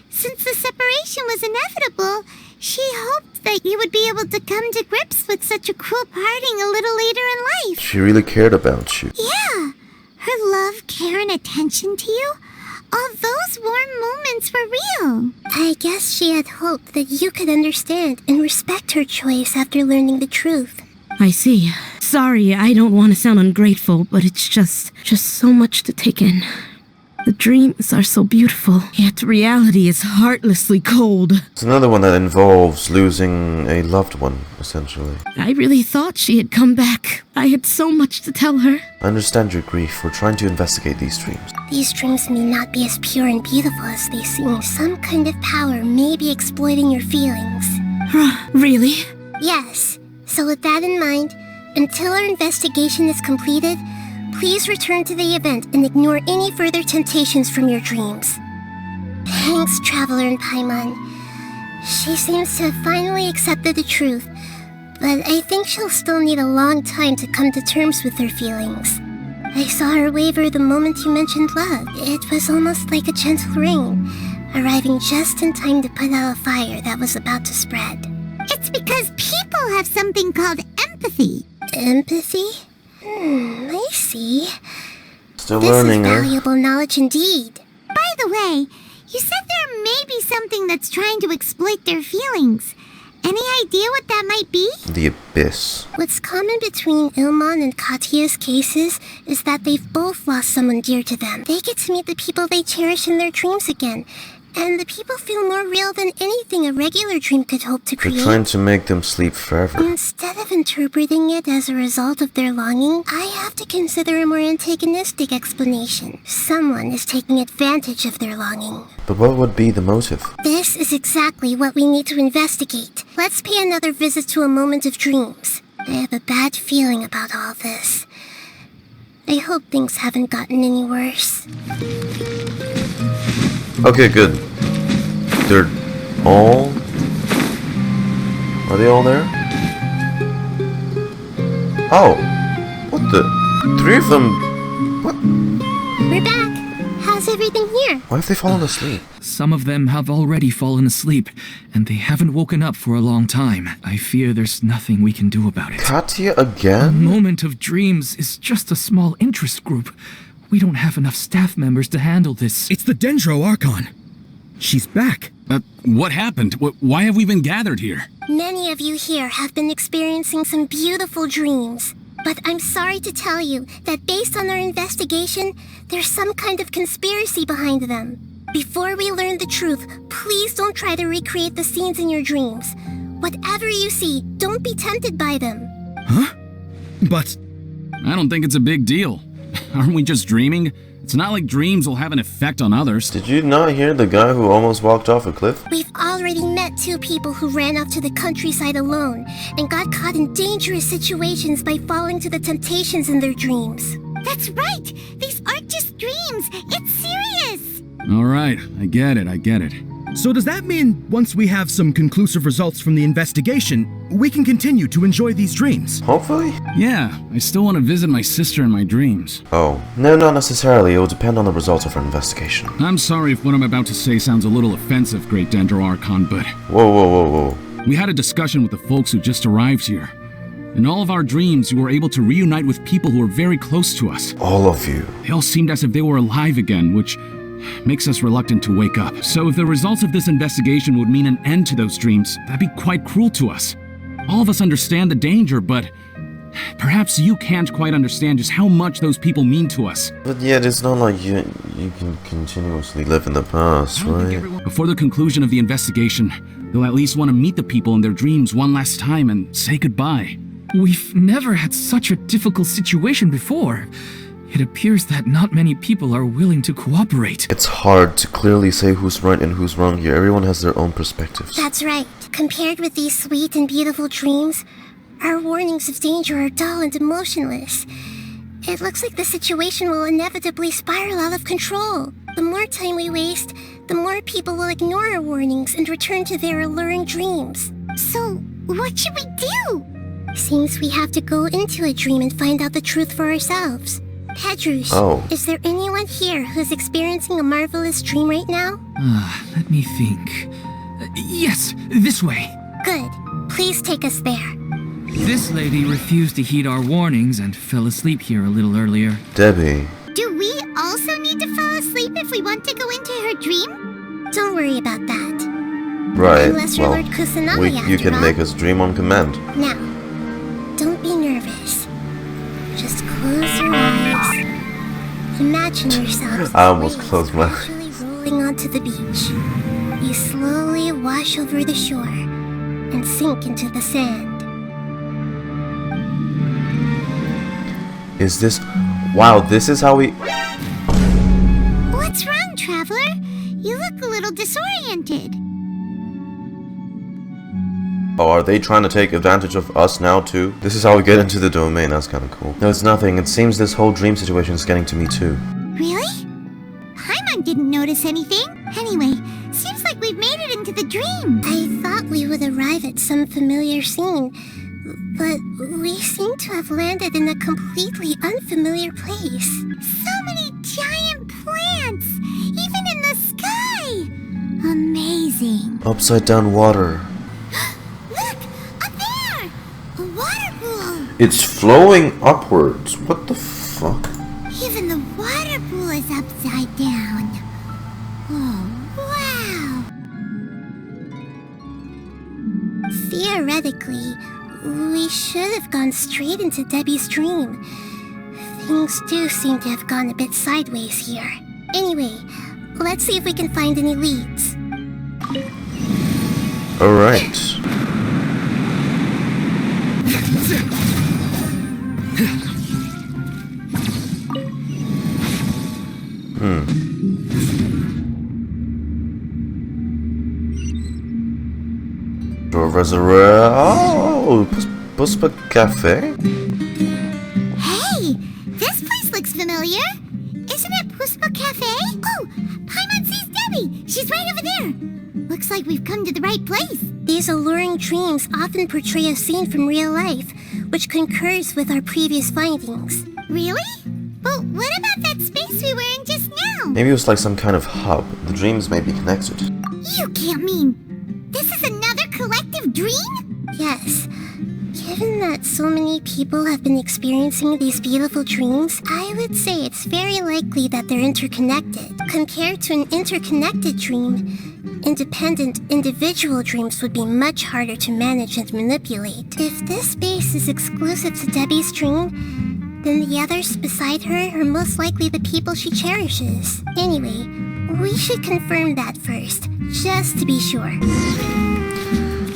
Since the separation was inevitable, she hoped that you would be able to come to grips with such a cruel parting a little later in life. She really cared about you. Yeah. Her love, care, and attention to you, all those warm moments were real. I guess she had hoped that you could understand and respect her choice after learning the truth. I see. Sorry, I don't want to sound ungrateful, but it's just so much to take in. The dreams are so beautiful, yet reality is heartlessly cold. It's another one that involves losing a loved one, essentially. I really thought she had come back. I had so much to tell her. I understand your grief. We're trying to investigate these dreams. These dreams may not be as pure and beautiful as they seem. Some kind of power may be exploiting your feelings. Really? Yes. So with that in mind, until our investigation is completed, please return to the event and ignore any further temptations from your dreams. Thanks, Traveler and Paimon. She seems to have finally accepted the truth, but I think she'll still need a long time to come to terms with her feelings. I saw her waver the moment you mentioned love. It was almost like a gentle rain, arriving just in time to put out a fire that was about to spread. It's because people have something called empathy. Empathy? I see. Still this learning, is valuable knowledge indeed. By the way, you said there may be something that's trying to exploit their feelings. Any idea what that might be? The abyss. What's common between Ilman and Kathya's cases is that they've both lost someone dear to them. They get to meet the people they cherish in their dreams again, and the people feel more real than anything a regular dream could hope to create. They're trying to make them sleep forever. Instead of interpreting it as a result of their longing, I have to consider a more antagonistic explanation. Someone is taking advantage of their longing. But what would be the motive? This is exactly what we need to investigate. Let's pay another visit to a moment of dreams. I have a bad feeling about all this. I hope things haven't gotten any worse. Okay, good. They're all... Are they all there? Oh! What the... 3 of them... What? We're back. How's everything here? Why have they fallen asleep? Some of them have already fallen asleep, and they haven't woken up for a long time. I fear there's nothing we can do about it. Kathya A again? moment of dreams is just a small interest group. We don't have enough staff members to handle this. It's the Dendro Archon. She's back. What happened? Why have we been gathered here? Many of you here have been experiencing some beautiful dreams. But I'm sorry to tell you that based on our investigation, there's some kind of conspiracy behind them. Before we learn the truth, please don't try to recreate the scenes in your dreams. Whatever you see, don't be tempted by them. Huh? But... I don't think it's a big deal. Aren't we just dreaming? It's not like dreams will have an effect on others. Did you not hear the guy who almost walked off a cliff? We've already met 2 people who ran off to the countryside alone and got caught in dangerous situations by falling to the temptations in their dreams. That's right! These aren't just dreams! It's serious! Alright, I get it. So does that mean once we have some conclusive results from the investigation, we can continue to enjoy these dreams? Hopefully? Yeah, I still want to visit my sister in my dreams. Oh. No, not necessarily. It will depend on the results of our investigation. I'm sorry if what I'm about to say sounds a little offensive, Great Dendro Archon, but... Whoa. We had a discussion with the folks who just arrived here. In all of our dreams, we were able to reunite with people who were very close to us. All of you. They all seemed as if they were alive again, which makes us reluctant to wake up. So if the results of this investigation would mean an end to those dreams, that'd be quite cruel to us. All of us understand the danger, but perhaps you can't quite understand just how much those people mean to us. But yet, it's not like you can continuously live in the past, right? Before the conclusion of the investigation, they'll at least want to meet the people in their dreams one last time and say goodbye. We've never had such a difficult situation before. It appears that not many people are willing to cooperate. It's hard to clearly say who's right and who's wrong here. Everyone has their own perspectives. That's right. Compared with these sweet and beautiful dreams, our warnings of danger are dull and emotionless. It looks like the situation will inevitably spiral out of control. The more time we waste, the more people will ignore our warnings and return to their alluring dreams. So, what should we do? Seems we have to go into a dream and find out the truth for ourselves. Pedrush, is there anyone here who's experiencing a marvelous dream right now? Let me think. Yes, this way. Good. Please take us there. This lady refused to heed our warnings and fell asleep here a little earlier. Debbi. Do we also need to fall asleep if we want to go into her dream? Don't worry about that. Right, Unless you're Lord Kusanagi, you can make us dream on command. Now, don't be nervous. Just close your eyes. Imagine yourself I almost closed my eyes. Rolling onto the beach. You slowly wash over the shore and sink into the sand. Is this... Wow, this is how we... What's wrong, Traveler? You look a little disoriented. Oh, are they trying to take advantage of us now too? This is how we get into the domain, that's kinda cool. No, it's nothing. It seems this whole dream situation is getting to me too. Really? Paimon didn't notice anything. Anyway, seems like we've made it into the dream. I thought we would arrive at some familiar scene, but we seem to have landed in a completely unfamiliar place. So many giant plants! Even in the sky! Amazing. Upside down water. Look! Up there! A water pool! It's flowing upwards. What the fuck? Even the water pool is upside down. Oh, wow! Theoretically, we should have gone straight into Debbi's dream. Things do seem to have gone a bit sideways here. Anyway, let's see if we can find any leads. Alright. Oh, Puspa Cafe? Hey, this place looks familiar. Isn't it Puspa Cafe? Oh, Paimon sees Debbi. She's right over there. Looks like we've come to the right place. These alluring dreams often portray a scene from real life, which concurs with our previous findings. Really? But what about that space we were in just now? Maybe it was like some kind of hub. The dreams may be connected. You can't mean this is another collective dream? Yes. Given that so many people have been experiencing these beautiful dreams, I would say it's very likely that they're interconnected. Compared to an interconnected dream, independent individual dreams would be much harder to manage and manipulate. If this space is exclusive to Debbi's dream, then the others beside her are most likely the people she cherishes. Anyway, we should confirm that first, just to be sure.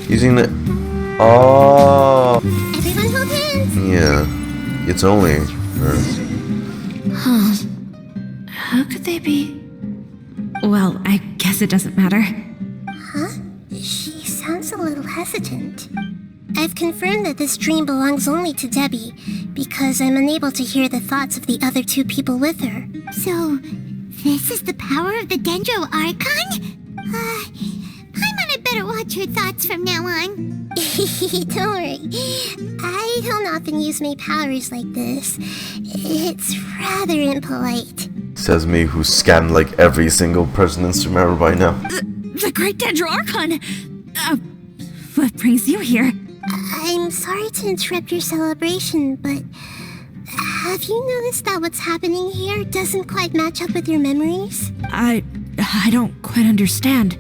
Using the... Oh... Everyone hold hands! Yeah, it's only her. Huh. How could they be? Well, I guess it doesn't matter. Huh? She sounds a little hesitant. I've confirmed that this dream belongs only to Debbi, because I'm unable to hear the thoughts of the other two people with her. So, this is the power of the Dendro Archon? Paimon had better watch her thoughts from now on. Don't worry. I don't often use my powers like this. It's rather impolite. Says me who scanned like every single person in Sumeru by now. The Great Dendro Archon! What brings you here? I'm sorry to interrupt your celebration, but have you noticed that what's happening here doesn't quite match up with your memories? I don't quite understand.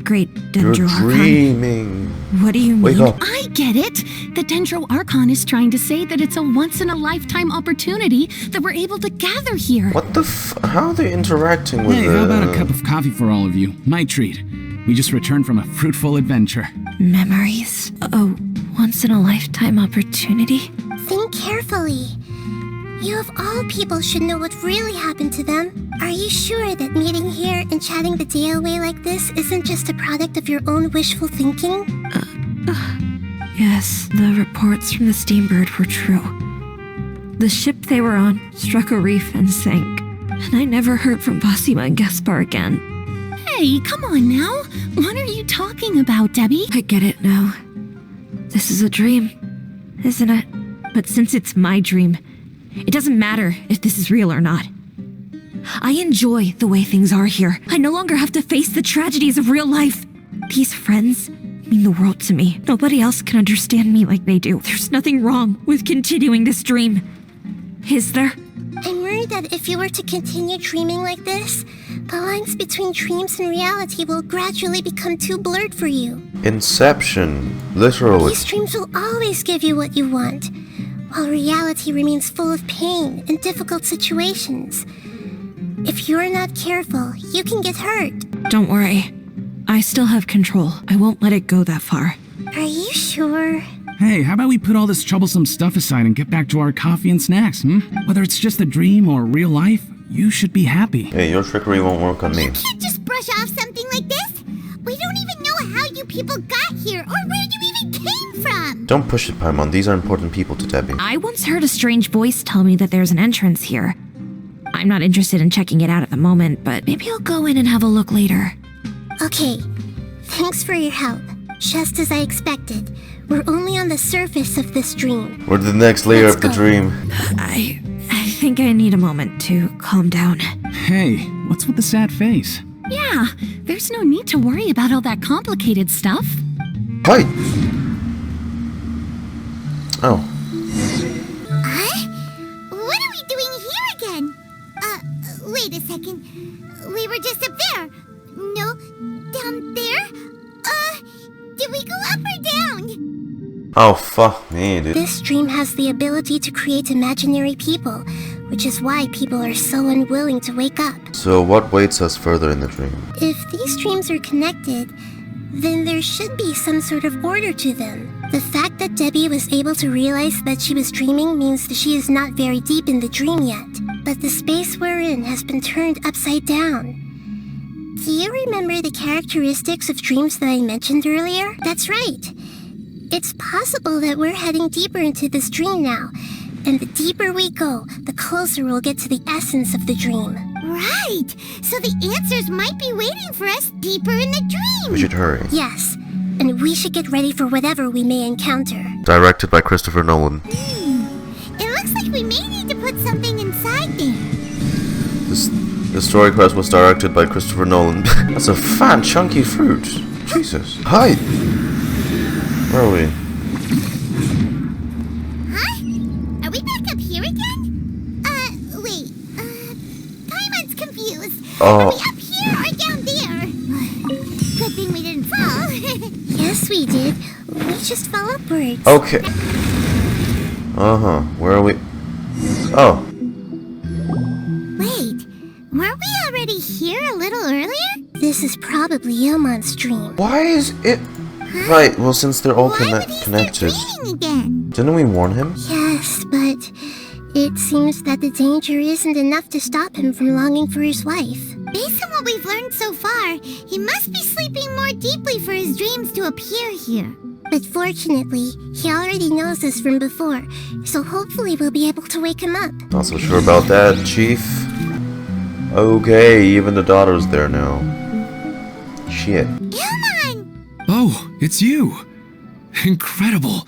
Great Dendro You're Archon. dreaming. What do you mean? Wake up. I get it. The Dendro Archon is trying to say that it's a once-in-a-lifetime opportunity that we're able to gather here. What the how are they interacting with Hey, how about a cup of coffee for all of you? My treat. We just returned from a fruitful adventure. Memories? A once-in-a-lifetime opportunity? Think carefully. You of all people should know what really happened to them. Are you sure that meeting here and chatting the day away like this isn't just a product of your own wishful thinking? Yes, the reports from the Steambird were true. The ship they were on struck a reef and sank, and I never heard from Basima and Gaspar again. Hey, come on now. What are you talking about, Debbi? I get it now. This is a dream, isn't it? But since it's my dream, it doesn't matter if this is real or not. I enjoy the way things are here. I no longer have to face the tragedies of real life. These friends mean the world to me. Nobody else can understand me like they do. There's nothing wrong with continuing this dream. Is there? I'm worried that if you were to continue dreaming like this, the lines between dreams and reality will gradually become too blurred for you. Inception. Literally. These dreams will always give you what you want, while reality remains full of pain and difficult situations. If you're not careful, you can get hurt. Don't worry. I still have control. I won't let it go that far. Are you sure? Hey, how about we put all this troublesome stuff aside and get back to our coffee and snacks, Whether it's just a dream or real life, you should be happy. Hey, your trickery won't work on me. You can't just brush off something like this. We don't even know how you people got here or where you even came from. Don't push it, Paimon. These are important people to Debbi. I once heard a strange voice tell me that there's an entrance here. I'm not interested in checking it out at the moment, but maybe I'll go in and have a look later. Okay, thanks for your help. Just as I expected, we're only on the surface of this dream. We're the next layer Let's of the go. dream. I think I need a moment to calm down. Hey, what's with the sad face? Yeah, there's no need to worry about all that complicated stuff. Hi. Oh. What are we doing here again? Wait a second. We were just up there. No, down there? Did we go up or down? Oh, fuck me, dude. This dream has the ability to create imaginary people, which is why people are so unwilling to wake up. So what waits us further in the dream? If these dreams are connected, then there should be some sort of order to them. The fact that Debbi was able to realize that she was dreaming means that she is not very deep in the dream yet, but the space we're in has been turned upside down. Do you remember the characteristics of dreams that I mentioned earlier? That's right. It's possible that we're heading deeper into this dream now, and the deeper we go, the closer we'll get to the essence of the dream. Right! So the answers might be waiting for us deeper in the dream! We should hurry. Yes, and we should get ready for whatever we may encounter. Directed by Christopher Nolan. It looks like we may need to put something inside there. The story quest was directed by Christopher Nolan. That's a fat, chunky fruit. Jesus. Hi! Where are we? Huh? Are we back up here again? Wait. Paimon's confused. Oh. Are we up here or down there? Good thing we didn't fall. Yes, we did. We just fell upwards. Okay. Uh-huh. Where are we? Oh. Wait. Weren't we already here a little earlier? This is probably Ilman's dream. Why is it... Right, well, since they're all connected. Again? Didn't we warn him? Yes, but it seems that the danger isn't enough to stop him from longing for his wife. Based on what we've learned so far, he must be sleeping more deeply for his dreams to appear here. But fortunately, he already knows this from before, so hopefully we'll be able to wake him up. Not so sure about that, Chief. Okay, even the daughter's there now. Shit. Ilman! Oh, it's you! Incredible!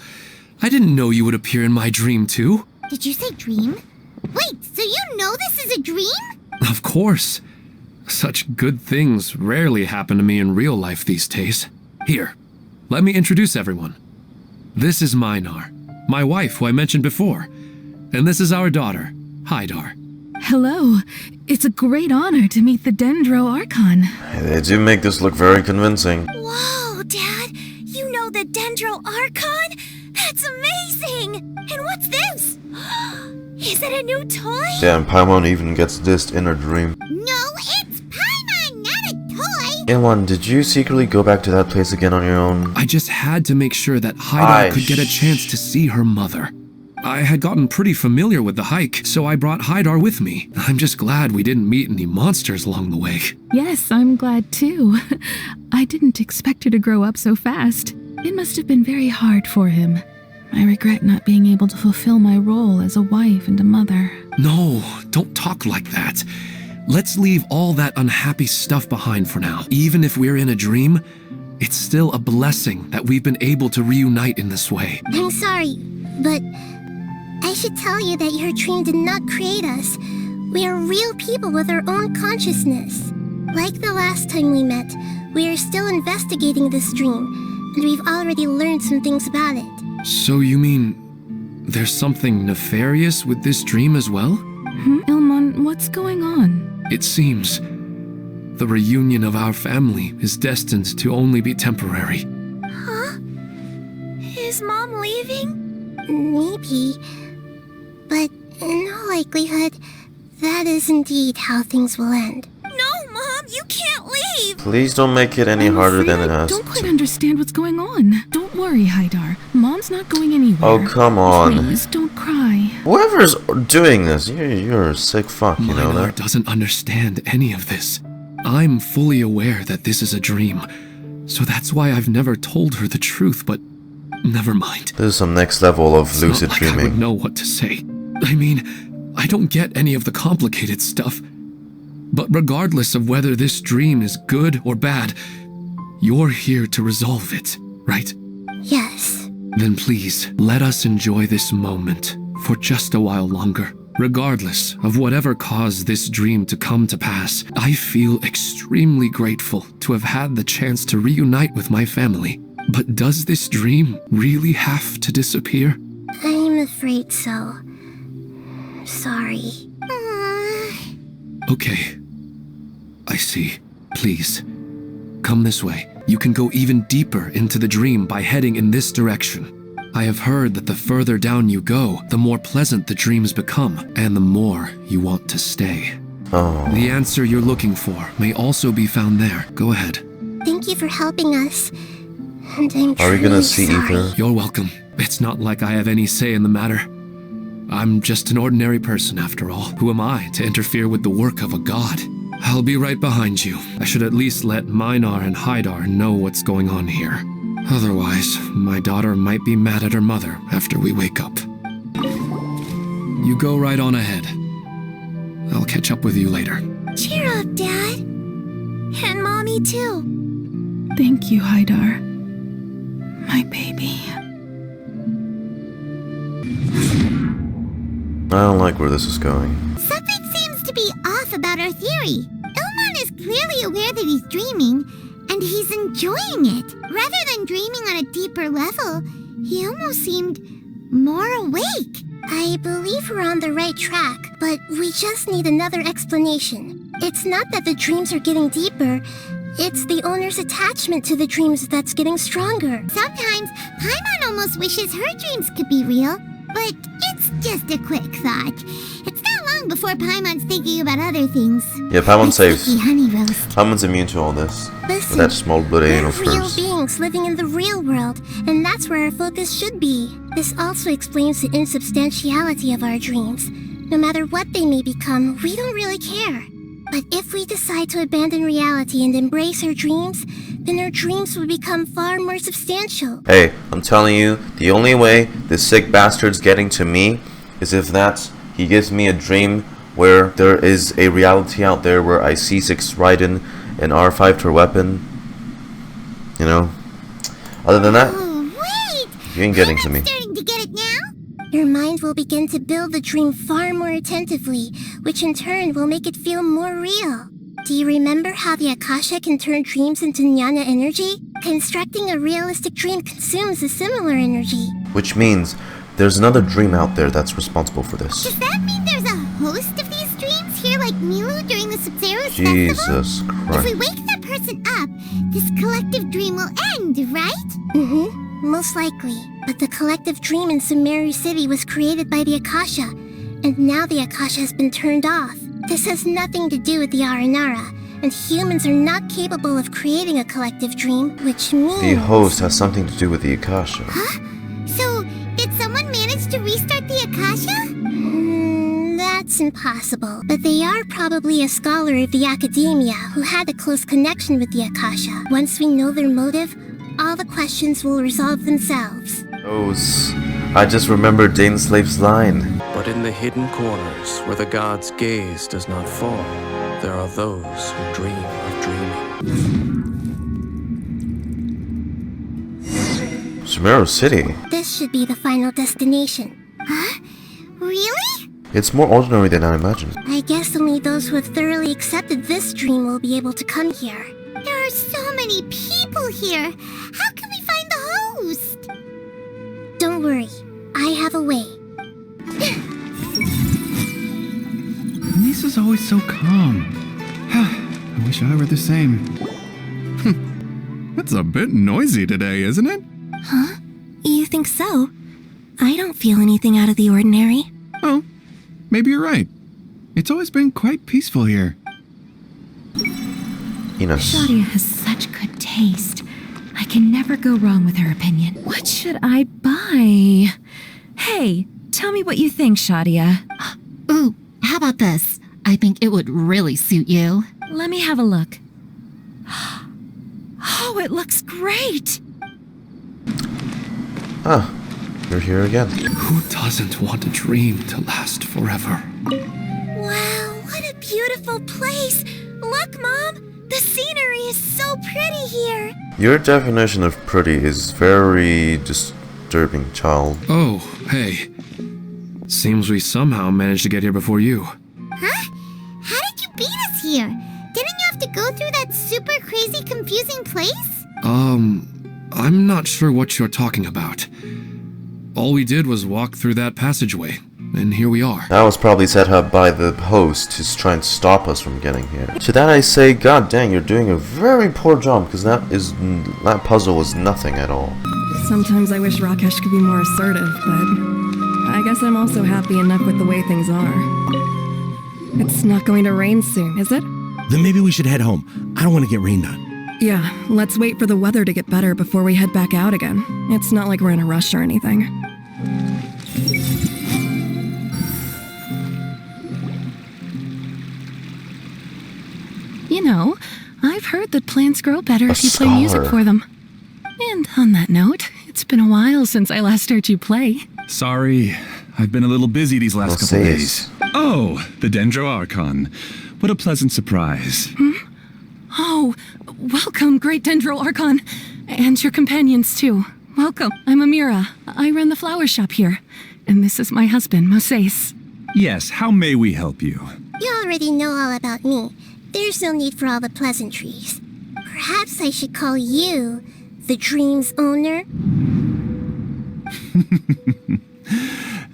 I didn't know you would appear in my dream too. Did you say dream? Wait, so you know this is a dream? Of course. Such good things rarely happen to me in real life these days. Here, let me introduce everyone. This is Minar, my wife who I mentioned before. And this is our daughter, Hydar. Hello. It's a great honor to meet the Dendro Archon. They do make this look very convincing. Whoa, Dad! You know the Dendro Archon? That's amazing! And what's this? Is it a new toy? Damn, Paimon even gets dissed in her dream. No, it's Paimon, not a toy! Ilman, did you secretly go back to that place again on your own? I just had to make sure that Hydar could get a chance to see her mother. I had gotten pretty familiar with the hike, so I brought Hydar with me. I'm just glad we didn't meet any monsters along the way. Yes, I'm glad too. I didn't expect her to grow up so fast. It must have been very hard for him. I regret not being able to fulfill my role as a wife and a mother. No, don't talk like that. Let's leave all that unhappy stuff behind for now. Even if we're in a dream, it's still a blessing that we've been able to reunite in this way. I'm sorry, but I should tell you that your dream did not create us. We are real people with our own consciousness. Like the last time we met, we are still investigating this dream, and we've already learned some things about it. So you mean there's something nefarious with this dream as well? Ilman, what's going on? It seems the reunion of our family is destined to only be temporary. Huh? Is Mom leaving? Maybe. But in all likelihood, that is indeed how things will end. No, Mom, you can't leave! Please don't make it any harder than it has. I don't quite understand what's going on. Don't worry, Hydar. Mom's not going anywhere. Oh, come on. Please, don't cry. Whoever's doing this, you're a sick fuck, you know Minar that? doesn't understand any of this. I'm fully aware that this is a dream, so that's why I've never told her the truth, but never mind. This is some next level of It's lucid not like I would dreaming. know what to say. I mean, I don't get any of the complicated stuff. But regardless of whether this dream is good or bad, you're here to resolve it, right? Yes. Then please, let us enjoy this moment for just a while longer. Regardless of whatever caused this dream to come to pass, I feel extremely grateful to have had the chance to reunite with my family. But does this dream really have to disappear? I'm afraid so. Sorry. Okay. I see. Please, come this way. You can go even deeper into the dream by heading in this direction. I have heard that the further down you go, the more pleasant the dreams become, and the more you want to stay. Oh. The answer you're looking for may also be found there. Go ahead. Thank you for helping us. And I'm Are we gonna truly see sorry. Ether? You're welcome. It's not like I have any say in the matter. I'm just an ordinary person, after all. Who am I to interfere with the work of a god? I'll be right behind you. I should at least let Minar and Haidar know what's going on here. Otherwise, my daughter might be mad at her mother after we wake up. You go right on ahead. I'll catch up with you later. Cheer up, Dad. And Mommy, too. Thank you, Haidar. My baby. I don't like where this is going. Something seems to be off about our theory. Ilman is clearly aware that he's dreaming, and he's enjoying it. Rather than dreaming on a deeper level, he almost seemed more awake. I believe we're on the right track, but we just need another explanation. It's not that the dreams are getting deeper, it's the owner's attachment to the dreams that's getting stronger. Sometimes, Paimon almost wishes her dreams could be real, but it's just a quick thought. It's not long before Paimon's thinking about other things. Yeah, Paimon's safe. Sticky honey roast. Paimon's immune to all this. Listen, With that small bloody we're anal real first. beings living in the real world, and that's where our focus should be. This also explains the insubstantiality of our dreams. No matter what they may become, we don't really care. But if we decide to abandon reality and embrace our dreams, then our dreams will become far more substantial. Hey, I'm telling you, the only way this sick bastard's getting to me is if he gives me a dream where there is a reality out there where I C6 Raiden and R5 to weapon. You know? Other than that, you ain't getting to me. Starting to get it now? Your mind will begin to build the dream far more attentively, which in turn will make it feel more real. Do you remember how the Akasha can turn dreams into jnana energy? Constructing a realistic dream consumes a similar energy. Which means there's another dream out there that's responsible for this. Does that mean there's a host of these dreams here like Milu during the Sub-Zero Festival? Jesus If Christ. we wake that person up, this collective dream will end, right? Most likely. But the collective dream in Sumeru City was created by the Akasha, and now the Akasha has been turned off. This has nothing to do with the Aranara, and humans are not capable of creating a collective dream, which means... The host has something to do with the Akasha. Huh? So, did someone manage to restart the Akasha? That's impossible. But they are probably a scholar of the academia who had a close connection with the Akasha. Once we know their motive, all the questions will resolve themselves. I just remembered Daneslave's line. But in the hidden corners, where the god's gaze does not fall, there are those who dream of dreaming. Sumeru City. This should be the final destination. Huh? Really? It's more ordinary than I imagined. I guess only those who have thoroughly accepted this dream will be able to come here. There are so many people here. How can we find the host? Don't worry, I have a way. Lisa's always so calm. I wish I were the same. It's a bit noisy today, isn't it? Huh? You think so? I don't feel anything out of the ordinary. Oh, maybe you're right. It's always been quite peaceful here. Enos. Shadia has such good taste. I can never go wrong with her opinion. What should I buy? Hey, tell me what you think, Shadia. Ooh, how about this? I think it would really suit you. Let me have a look. Oh, it looks great! Ah, you're here again. Who doesn't want a dream to last forever? Wow, what a beautiful place! Look, Mom! The scenery is so pretty here! Your definition of pretty is very disturbing, child. Oh, hey. Seems we somehow managed to get here before you. Huh? How did you beat us here? Didn't you have to go through that super crazy confusing place? I'm not sure what you're talking about. All we did was walk through that passageway, and here we are. That was probably set up by the host to try and stop us from getting here. To that I say, god dang, you're doing a very poor job, because that puzzle was nothing at all. Sometimes I wish Rakesh could be more assertive, but I guess I'm also happy enough with the way things are. It's not going to rain soon, is it? Then maybe we should head home. I don't want to get rained on. Yeah, let's wait for the weather to get better before we head back out again. It's not like we're in a rush or anything. You know, I've heard that plants grow better if you play scholar. music for them. And on that note, it's been a while since I last heard you play. Sorry, I've been a little busy these last couple days. Oh, the Dendro Archon. What a pleasant surprise. Oh, welcome, Great Dendro Archon. And your companions, too. Welcome. I'm Amira. I run the flower shop here. And this is my husband, Moses. Yes, how may we help you? You already know all about me. There's no need for all the pleasantries. Perhaps I should call you the dream's owner?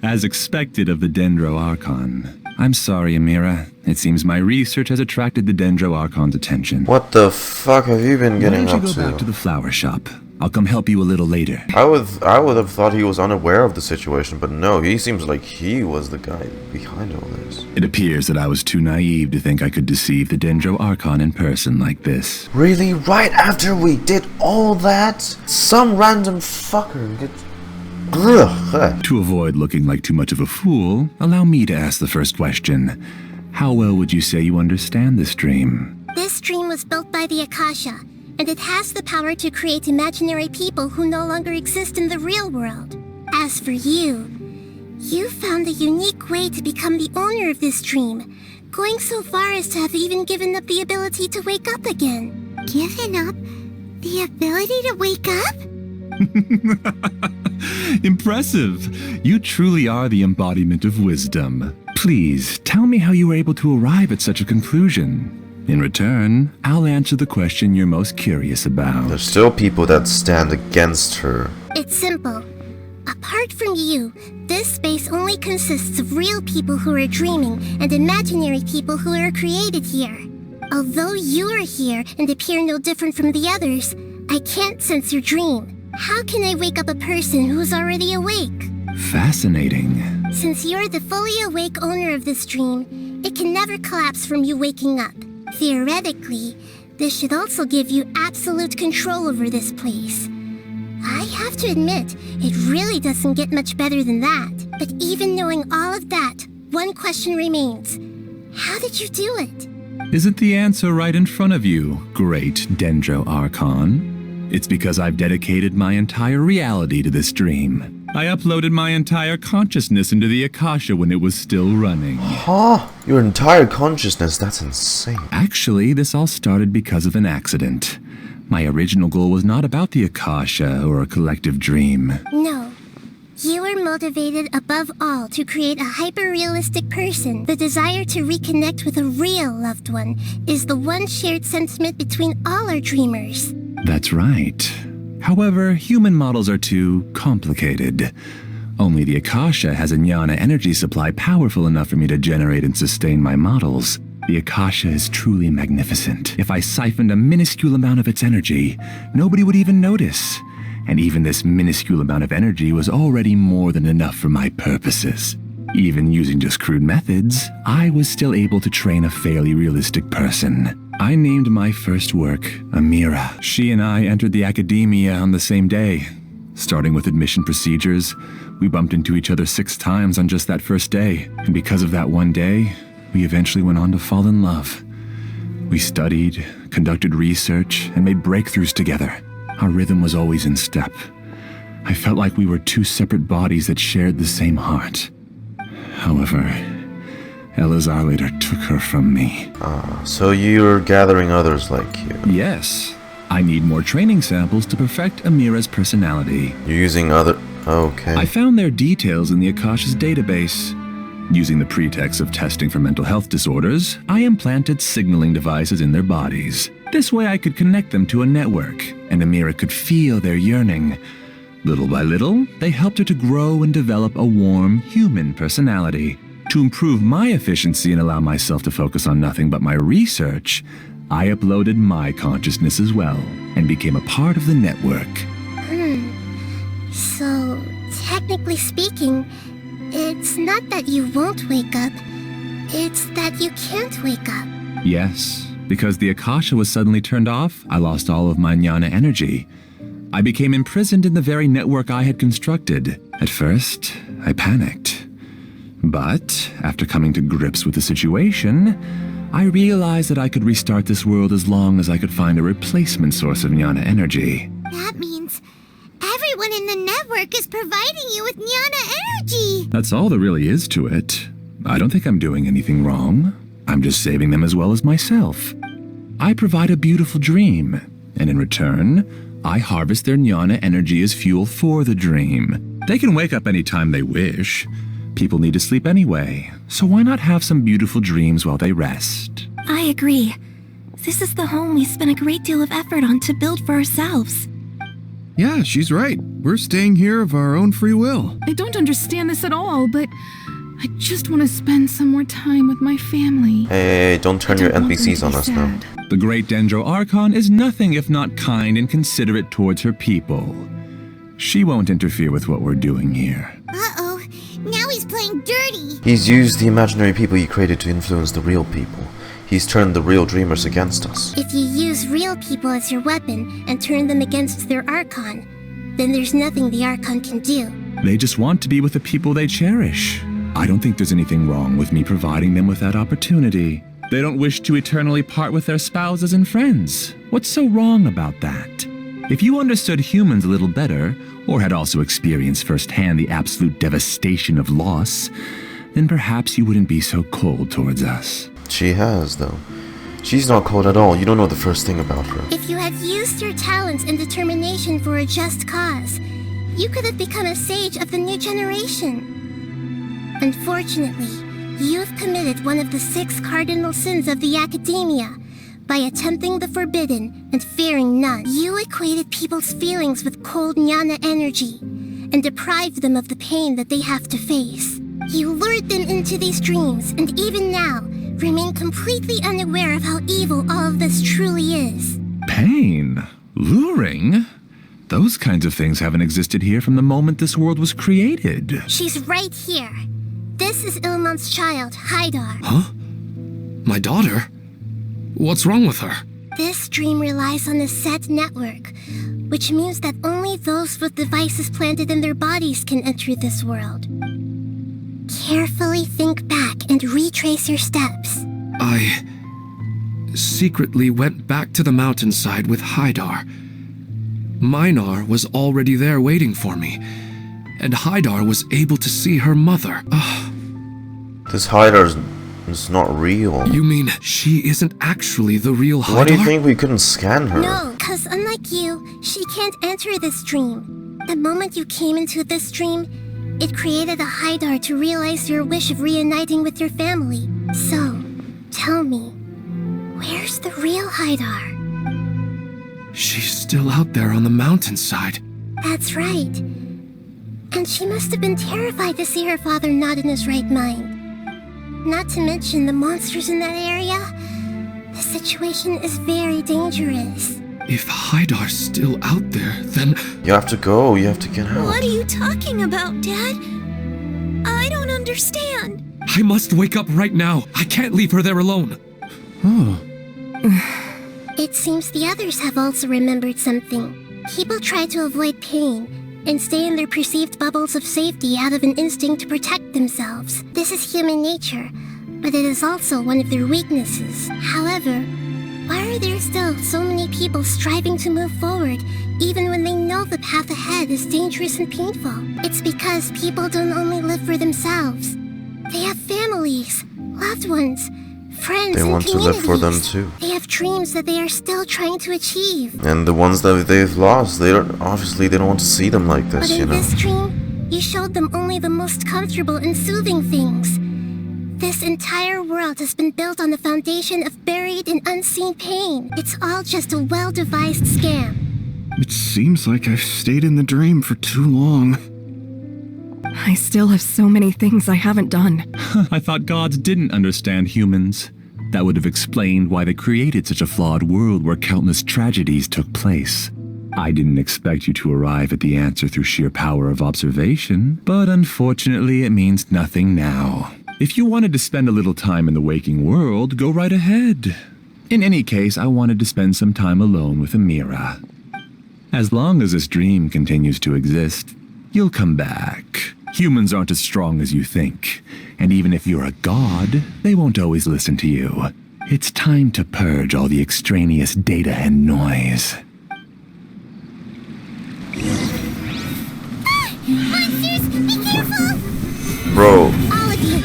As expected of the Dendro Archon. I'm sorry, Amira. It seems my research has attracted the Dendro Archon's attention. What the fuck have you been getting Why up don't you go back to the flower shop? I'll come help you a little later. I would have thought he was unaware of the situation, but no, he seems like he was the guy behind all this. It appears that I was too naive to think I could deceive the Dendro Archon in person like this. Really? Right after we did all that? Some random fucker did... Ugh. To avoid looking like too much of a fool, allow me to ask the first question. How well would you say you understand this dream? This dream was built by the Akasha, and it has the power to create imaginary people who no longer exist in the real world. As for you, you found a unique way to become the owner of this dream, going so far as to have even given up the ability to wake up again. Given up the ability to wake up? Impressive! You truly are the embodiment of wisdom. Please, tell me how you were able to arrive at such a conclusion. In return, I'll answer the question you're most curious about. There's still people that stand against her. It's simple. Apart from you, this space only consists of real people who are dreaming and imaginary people who are created here. Although you are here and appear no different from the others, I can't sense your dream. How can I wake up a person who's already awake? Fascinating. Since you're the fully awake owner of this dream, it can never collapse from you waking up. Theoretically, this should also give you absolute control over this place. I have to admit, it really doesn't get much better than that. But even knowing all of that, one question remains. How did you do it? Isn't the answer right in front of you, Great Dendro Archon? It's because I've dedicated my entire reality to this dream. I uploaded my entire consciousness into the Akasha when it was still running. Huh? Your entire consciousness? That's insane. Actually, this all started because of an accident. My original goal was not about the Akasha or a collective dream. No. You were motivated above all to create a hyper-realistic person. The desire to reconnect with a real loved one is the one shared sentiment between all our dreamers. That's right. However, human models are too complicated. Only the Akasha has a jnana energy supply powerful enough for me to generate and sustain my models. The Akasha is truly magnificent. If I siphoned a minuscule amount of its energy, nobody would even notice. And even this minuscule amount of energy was already more than enough for my purposes. Even using just crude methods, I was still able to train a fairly realistic person. I named my first work Amira. She and I entered the academia on the same day. Starting with admission procedures, we bumped into each other 6 times on just that first day. And because of that one day, we eventually went on to fall in love. We studied, conducted research, and made breakthroughs together. Our rhythm was always in step. I felt like we were 2 separate bodies that shared the same heart. However, Elazar later took her from me. So you're gathering others like you? Yes. I need more training samples to perfect Amira's personality. You're using other... Okay. I found their details in the Akasha's database. Using the pretext of testing for mental health disorders, I implanted signaling devices in their bodies. This way I could connect them to a network, and Amira could feel their yearning. Little by little, they helped her to grow and develop a warm, human personality. To improve my efficiency and allow myself to focus on nothing but my research, I uploaded my consciousness as well, and became a part of the network. So, technically speaking, it's not that you won't wake up, it's that you can't wake up. Yes, because the Akasha was suddenly turned off, I lost all of my jnana energy. I became imprisoned in the very network I had constructed. At first, I panicked. But, after coming to grips with the situation, I realized that I could restart this world as long as I could find a replacement source of jnana energy. That means everyone in the network is providing you with jnana energy! That's all there really is to it. I don't think I'm doing anything wrong. I'm just saving them as well as myself. I provide a beautiful dream, and in return, I harvest their jnana energy as fuel for the dream. They can wake up anytime they wish. People need to sleep anyway, so why not have some beautiful dreams while they rest? I agree. This is the home we spent a great deal of effort on to build for ourselves. Yeah, she's right. We're staying here of our own free will. I don't understand this at all, but I just want to spend some more time with my family. Hey, don't turn your NPCs on us now. The great Dendro Archon is nothing if not kind and considerate towards her people. She won't interfere with what we're doing here. Uh-oh, now he's playing dirty! He's used the imaginary people you created to influence the real people. He's turned the real dreamers against us. If you use real people as your weapon and turn them against their Archon, then there's nothing the Archon can do. They just want to be with the people they cherish. I don't think there's anything wrong with me providing them with that opportunity. They don't wish to eternally part with their spouses and friends. What's so wrong about that? If you understood humans a little better, or had also experienced firsthand the absolute devastation of loss, then perhaps you wouldn't be so cold towards us. She has, though. She's not cold at all. You don't know the first thing about her. If you had used your talents and determination for a just cause, you could have become a sage of the new generation. Unfortunately, you've committed one of the 6 cardinal sins of the Academia by attempting the forbidden and fearing none. You equated people's feelings with cold jnana energy and deprived them of the pain that they have to face. You lured them into these dreams, and even now, remain completely unaware of how evil all of this truly is. Pain? Luring? Those kinds of things haven't existed here from the moment this world was created. She's right here. This is Ilman's child, Haidar. Huh? My daughter? What's wrong with her? This dream relies on a set network, which means that only those with devices planted in their bodies can enter this world. Carefully think back and retrace your steps. I secretly went back to the mountainside with Haidar. Minar was already there waiting for me, and Haidar was able to see her mother. This Haidar is not real. You mean she isn't actually the real Haidar? Why do you think we couldn't scan her? No, because unlike you, she can't enter this dream. The moment you came into this dream, it created a Haidar to realize your wish of reuniting with your family. So, tell me, where's the real Haidar? She's still out there on the mountainside. That's right. And she must have been terrified to see her father not in his right mind. Not to mention the monsters in that area. The situation is very dangerous. If Haidar's still out there, then... You have to go, you have to get out. What are you talking about, Dad? I don't understand. I must wake up right now. I can't leave her there alone. It seems the others have also remembered something. People try to avoid pain and stay in their perceived bubbles of safety out of an instinct to protect themselves. This is human nature, but it is also one of their weaknesses. However, why are there still so many people striving to move forward, even when they know the path ahead is dangerous and painful? It's because people don't only live for themselves. They have families, loved ones, friends, they and want to live for them too. They have dreams that they are still trying to achieve. And the ones that they've lost, they don't want to see them like this, But in you know. this dream, you showed them only the most comfortable and soothing things. This entire world has been built on the foundation of buried and unseen pain. It's all just a well-devised scam. It seems like I've stayed in the dream for too long. I still have so many things I haven't done. I thought gods didn't understand humans. That would have explained why they created such a flawed world where countless tragedies took place. I didn't expect you to arrive at the answer through sheer power of observation, but unfortunately it means nothing now. If you wanted to spend a little time in the waking world, go right ahead. In any case, I wanted to spend some time alone with Amira. As long as this dream continues to exist, you'll come back. Humans aren't as strong as you think, and even if you're a god, they won't always listen to you. It's time to purge all the extraneous data and noise. Monsters, be careful! Bro. All of you,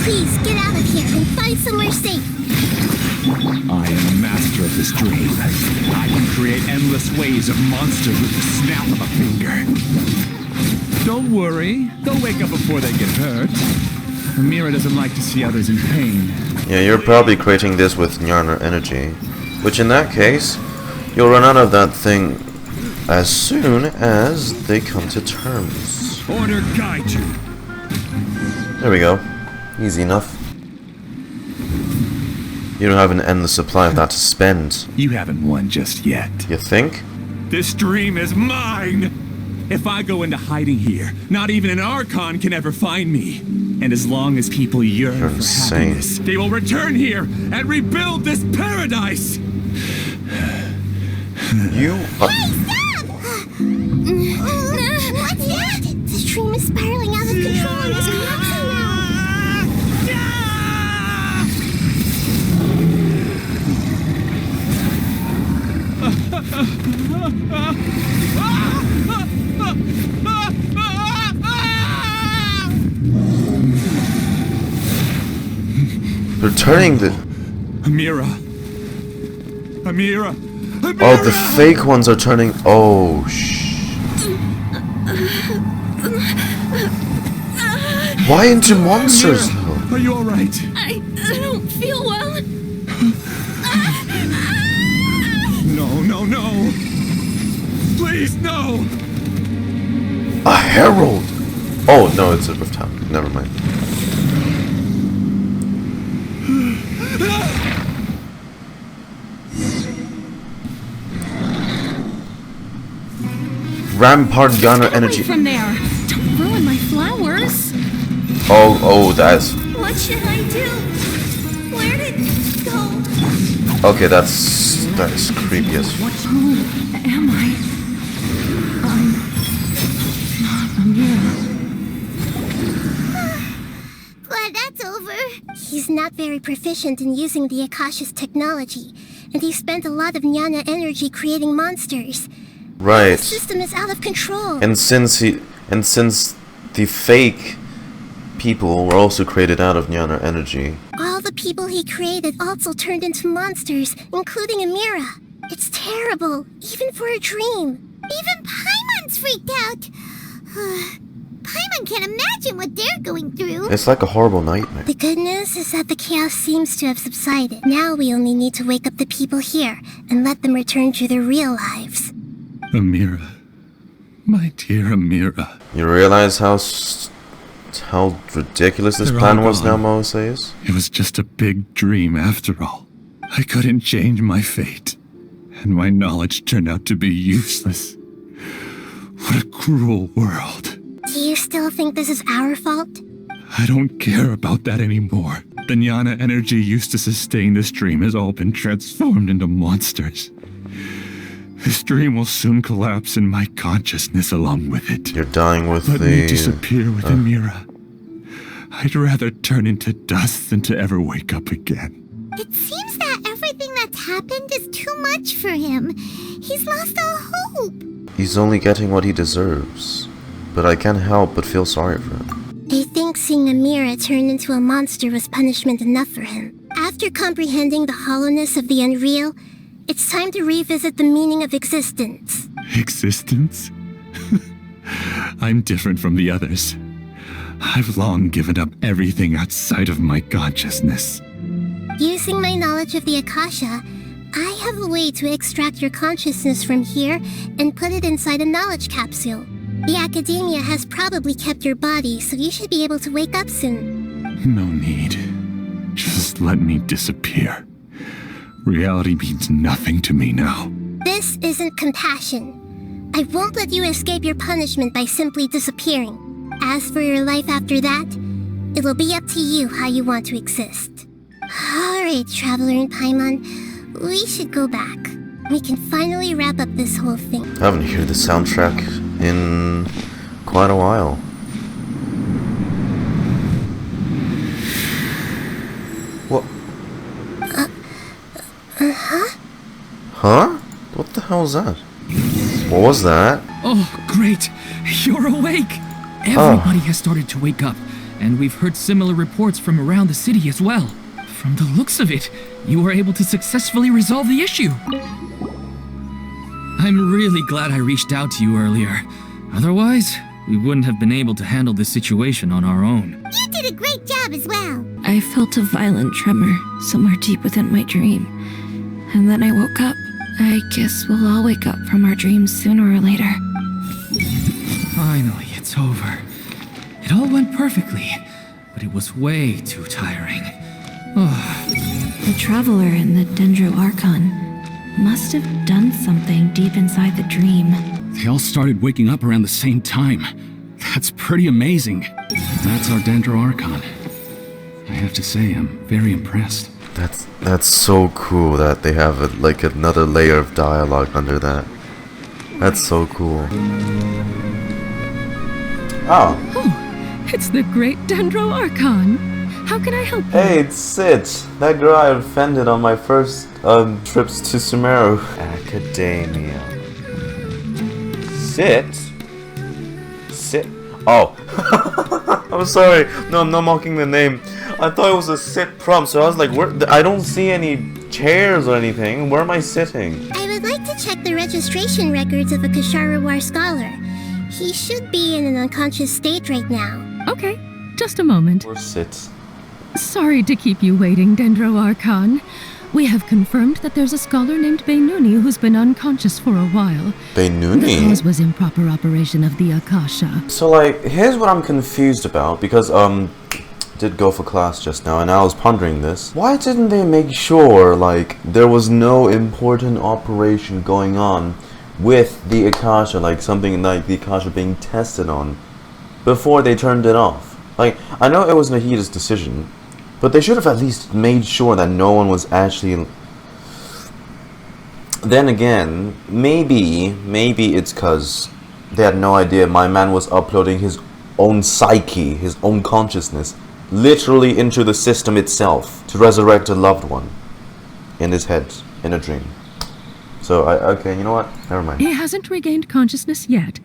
please get out of here and find somewhere safe. I am a master of this dream. I can create endless waves of monsters with the snap of a finger. Don't worry, they'll wake up before they get hurt. Amira doesn't like to see others in pain. Yeah, you're probably creating this with Nyarna energy, which in that case, you'll run out of that thing as soon as they come to terms. Order guide you. There we go. Easy enough. You don't have an endless supply of that to spend. You haven't won just yet. You think? This dream is mine! If I go into hiding here, not even an Archon can ever find me. And as long as people yearn for happiness, they will return here and rebuild this paradise! You are... Hey, stop! What's that? This dream is spiraling out of control and is collapsing now. They're turning the... Amira! Oh, the fake ones are turning... Oh, Why into monsters, though? Are you alright? I don't feel well. No. Please, no! A herald! Oh, no, it's a Rifthound. Never mind. Rampart Yana energy. From there. Don't ruin my flowers. Oh, that's... What should I do? Where did it go? Okay, that is creepy as fuck. Who am I? I'm not Amira. Glad that's over. He's not very proficient in using the Akasha's technology, and he spent a lot of Nyana energy creating monsters. Right. The system is out of control. And since the fake people were also created out of Nyana energy. All the people he created also turned into monsters, including Amira. It's terrible, even for a dream. Even Paimon's freaked out. Paimon can't imagine what they're going through. It's like a horrible nightmare. The good news is that the chaos seems to have subsided. Now we only need to wake up the people here and let them return to their real lives. Amira. My dear Amira. You realize how ridiculous this plan was now, Moses? It was just a big dream after all. I couldn't change my fate, and my knowledge turned out to be useless. What a cruel world. Do you still think this is our fault? I don't care about that anymore. The Nyana energy used to sustain this dream has all been transformed into monsters. This dream will soon collapse in my consciousness along with it. You're dying with Let me disappear with Amira. I'd rather turn into dust than to ever wake up again. It seems that everything that's happened is too much for him. He's lost all hope. He's only getting what he deserves. But I can't help but feel sorry for him. I think seeing Amira turn into a monster was punishment enough for him. After comprehending the hollowness of the unreal, it's time to revisit the meaning of existence. Existence? I'm different from the others. I've long given up everything outside of my consciousness. Using my knowledge of the Akasha, I have a way to extract your consciousness from here and put it inside a knowledge capsule. The academia has probably kept your body, so you should be able to wake up soon. No need. Just let me disappear. Reality means nothing to me now. This isn't compassion. I won't let you escape your punishment by simply disappearing. As for your life after that, it'll be up to you how you want to exist. Alright, Traveler and Paimon, we should go back. We can finally wrap up this whole thing. I haven't heard the soundtrack in quite a while. What? Huh? Huh? What the hell was that? What was that? Oh, great! You're awake! Everybody has started to wake up, and we've heard similar reports from around the city as well. From the looks of it, you were able to successfully resolve the issue. I'm really glad I reached out to you earlier. Otherwise, we wouldn't have been able to handle this situation on our own. You did a great job as well. I felt a violent tremor somewhere deep within my dream. And then I woke up. I guess we'll all wake up from our dreams sooner or later. Finally, it's over. It all went perfectly, but it was way too tiring. The Traveler and the Dendro Archon must have done something deep inside the dream. They all started waking up around the same time. That's pretty amazing. That's our Dendro Archon. I have to say, I'm very impressed. That's so cool that they have like another layer of dialogue under that. That's so cool. Oh. Oh, it's the great Dendro Archon. How can I help you? Hey, it's Sid. That girl I offended on my first trips to Sumeru. Academia. Sid? Oh. I'm sorry. No, I'm not mocking the name. I thought it was a sit prompt, so I was like, where? I don't see any chairs or anything. Where am I sitting? I would like to check the registration records of a Kasharawar scholar. He should be in an unconscious state right now. Okay, just a moment. Or sit. Sorry to keep you waiting, Dendro Archon. We have confirmed that there's a scholar named Beinuni who's been unconscious for a while. Beinuni? The cause was improper operation of the Akasha. So, like, here's what I'm confused about, because, did go for class just now, and I was pondering this. Why didn't they make sure, like, there was no important operation going on with the Akasha, like something like the Akasha being tested on, before they turned it off? Like, I know it was Nahida's decision, but they should have at least made sure that no one was actually... Then again, maybe it's because they had no idea my man was uploading his own psyche, his own consciousness, literally into the system itself to resurrect a loved one in his head, in a dream. So, okay, you know what? Never mind. He hasn't regained consciousness yet,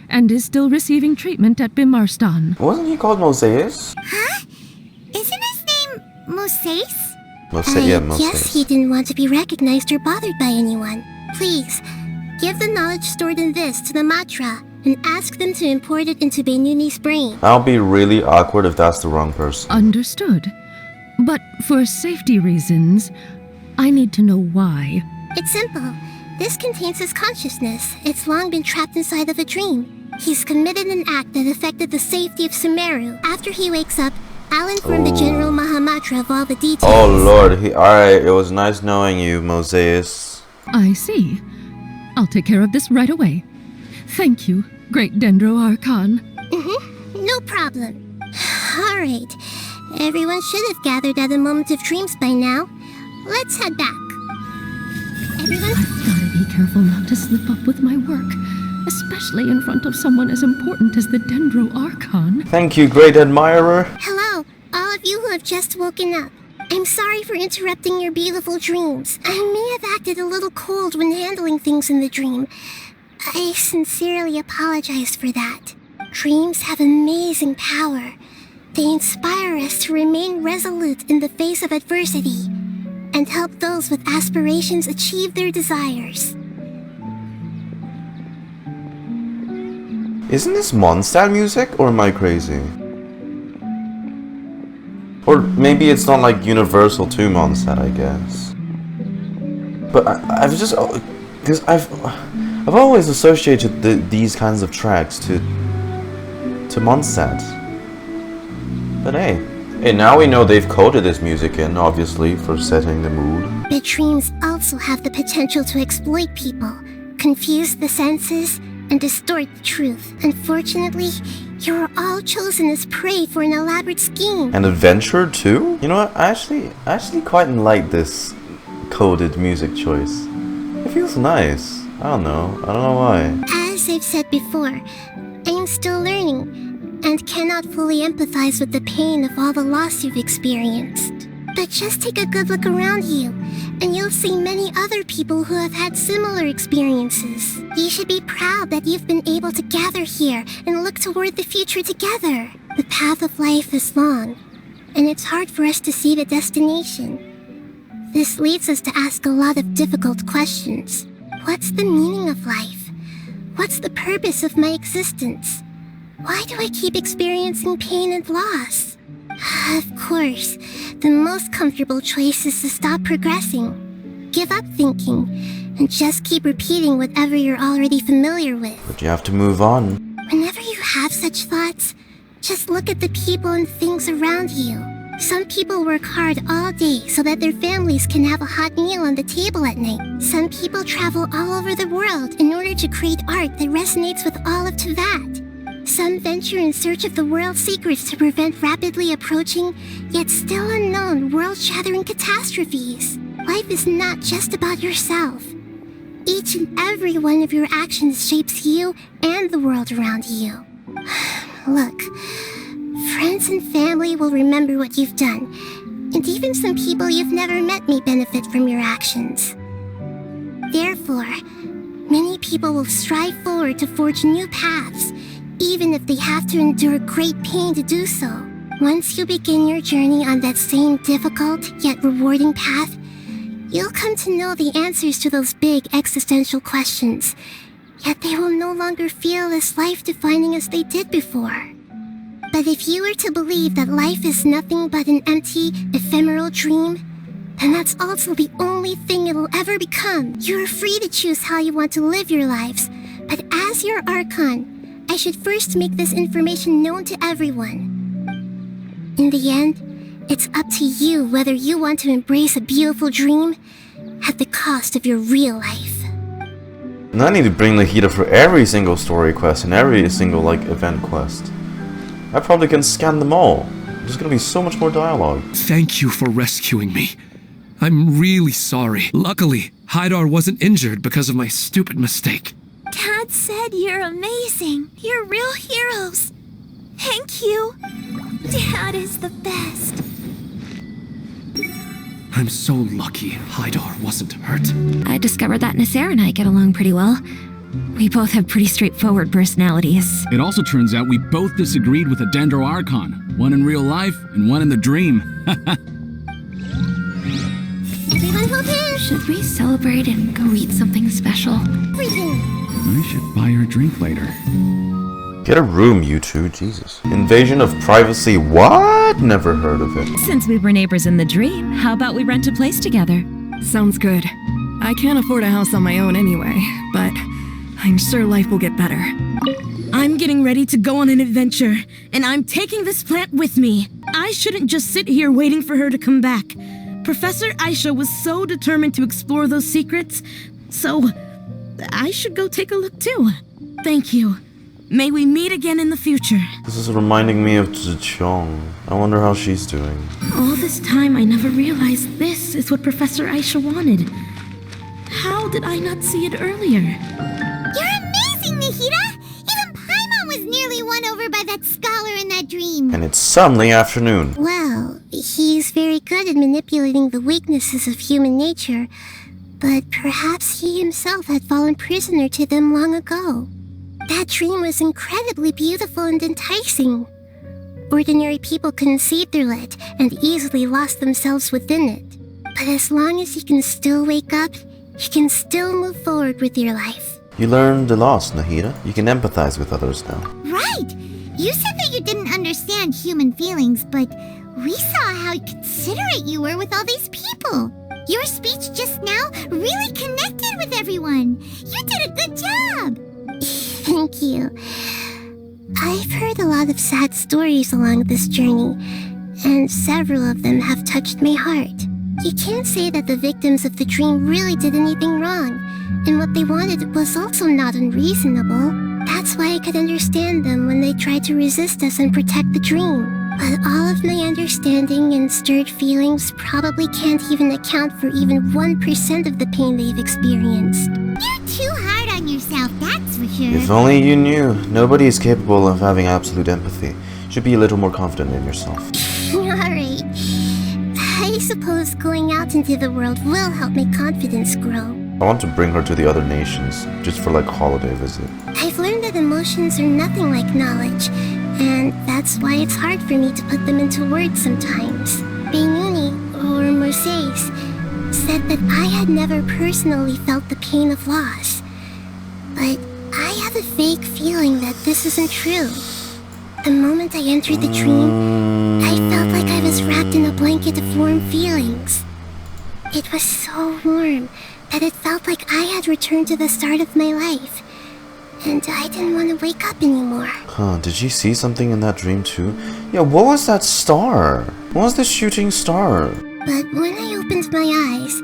and is still receiving treatment at Bimarstan. Wasn't he called Moseus? Huh? Isn't his name Moseus? Yeah, I guess he didn't want to be recognized or bothered by anyone. Please, give the knowledge stored in this to the Matra and ask them to import it into Beinuni's brain. I'll be really awkward if that's the wrong person. Understood. But for safety reasons, I need to know why. It's simple. This contains his consciousness. It's long been trapped inside of a dream. He's committed an act that affected the safety of Sumeru. After he wakes up, I'll inform the General Mahamatra of all the details. Oh lord, alright, it was nice knowing you, Moseus. I see. I'll take care of this right away. Thank you, great Dendro Archon. No problem. Alright. Everyone should have gathered at a moment of dreams by now. Let's head back. Everyone? I've gotta be careful not to slip up with my work, especially in front of someone as important as the Dendro Archon. Thank you, great admirer. Hello, all of you who have just woken up. I'm sorry for interrupting your beautiful dreams. I may have acted a little cold when handling things in the dream. I sincerely apologize for that. Dreams have amazing power. They inspire us to remain resolute in the face of adversity and help those with aspirations achieve their desires. Isn't this Mondstadt music, or am I crazy? Or maybe it's not like universal to Mondstadt, I guess. But I've just... because I've always associated these kinds of tracks to Mondstadt. But hey, now we know they've coded this music in, obviously, for setting the mood. But dreams also have the potential to exploit people, confuse the senses, and distort the truth. Unfortunately, you were all chosen as prey for an elaborate scheme. And adventure too? You know what? I actually quite like this coded music choice. It feels nice. I don't know why. As I've said before, I am still learning and cannot fully empathize with the pain of all the loss you've experienced. But just take a good look around you, and you'll see many other people who have had similar experiences. You should be proud that you've been able to gather here and look toward the future together. The path of life is long, and it's hard for us to see the destination. This leads us to ask a lot of difficult questions. What's the meaning of life? What's the purpose of my existence? Why do I keep experiencing pain and loss? Of course, the most comfortable choice is to stop progressing. Give up thinking, and just keep repeating whatever you're already familiar with. But you have to move on. Whenever you have such thoughts, just look at the people and things around you. Some people work hard all day so that their families can have a hot meal on the table at night. Some people travel all over the world in order to create art that resonates with all of Teyvat. Some venture in search of the world's secrets to prevent rapidly approaching, yet still unknown, world-shattering catastrophes. Life is not just about yourself. Each and every one of your actions shapes you and the world around you. Look, friends and family will remember what you've done, and even some people you've never met may benefit from your actions. Therefore, many people will strive forward to forge new paths, even if they have to endure great pain to do so. Once you begin your journey on that same difficult yet rewarding path, you'll come to know the answers to those big existential questions, yet they will no longer feel as life-defining as they did before. But if you were to believe that life is nothing but an empty, ephemeral dream, then that's also the only thing it'll ever become. You're free to choose how you want to live your lives, but as your Archon, I should first make this information known to everyone. In the end, it's up to you whether you want to embrace a beautiful dream at the cost of your real life. And I need to bring Nahida for every single story quest and every single, event quest. I probably can scan them all. There's gonna be so much more dialogue. Thank you for rescuing me. I'm really sorry. Luckily, Haidar wasn't injured because of my stupid mistake. Dad said you're amazing. You're real heroes. Thank you. Dad is the best. I'm so lucky Haidar wasn't hurt. I discovered that Nasser and I get along pretty well. We both have pretty straightforward personalities. It also turns out we both disagreed with a Dendro Archon. One in real life and one in the dream. Everyone hold hands. Should we celebrate and go eat something special? I should buy her a drink later. Get a room, you two. Jesus. Invasion of privacy. What? Never heard of it. Since we were neighbors in the dream, how about we rent a place together? Sounds good. I can't afford a house on my own anyway, but I'm sure life will get better. I'm getting ready to go on an adventure, and I'm taking this plant with me. I shouldn't just sit here waiting for her to come back. Professor Aisha was so determined to explore those secrets, so I should go take a look too. Thank you. May we meet again in the future. This is reminding me of Zhiqiang. I wonder how she's doing. All this time I never realized this is what Professor Aisha wanted. How did I not see it earlier? You're amazing, Nahida! Even Paimon was nearly won over by that scholar in that dream. And it's suddenly afternoon. Well, he's very good at manipulating the weaknesses of human nature, but perhaps he himself had fallen prisoner to them long ago. That dream was incredibly beautiful and enticing. Ordinary people couldn't see through it and easily lost themselves within it. But as long as you can still wake up, you can still move forward with your life. You learned the loss, Nahida. You can empathize with others now. Right! You said that you didn't understand human feelings, but we saw how considerate you were with all these people. Your speech just now really connected with everyone. You did a good job! Thank you. I've heard a lot of sad stories along this journey, and several of them have touched my heart. You can't say that the victims of the dream really did anything wrong, And what they wanted was also not unreasonable. That's why I could understand them when they tried to resist us and protect the dream. But all of my understanding and stirred feelings probably can't even account for even 1% of the pain they've experienced. You're too hard on yourself, that's for sure. If only you knew. Nobody is capable of having absolute empathy. You should be a little more confident in yourself. Alright. I suppose going out into the world will help my confidence grow. I want to bring her to the other nations, just for like a holiday visit. I've learned that emotions are nothing like knowledge, and that's why it's hard for me to put them into words sometimes. Beinuni, or Mercedes, said that I had never personally felt the pain of loss. But I have a vague feeling that this isn't true. The moment I entered the dream, I felt like I was wrapped in a blanket of warm feelings. It was so warm that it felt like I had returned to the start of my life, and I didn't want to wake up anymore. Huh, did you see something in that dream too? Yeah, what was that star? What was the shooting star? But when I opened my eyes,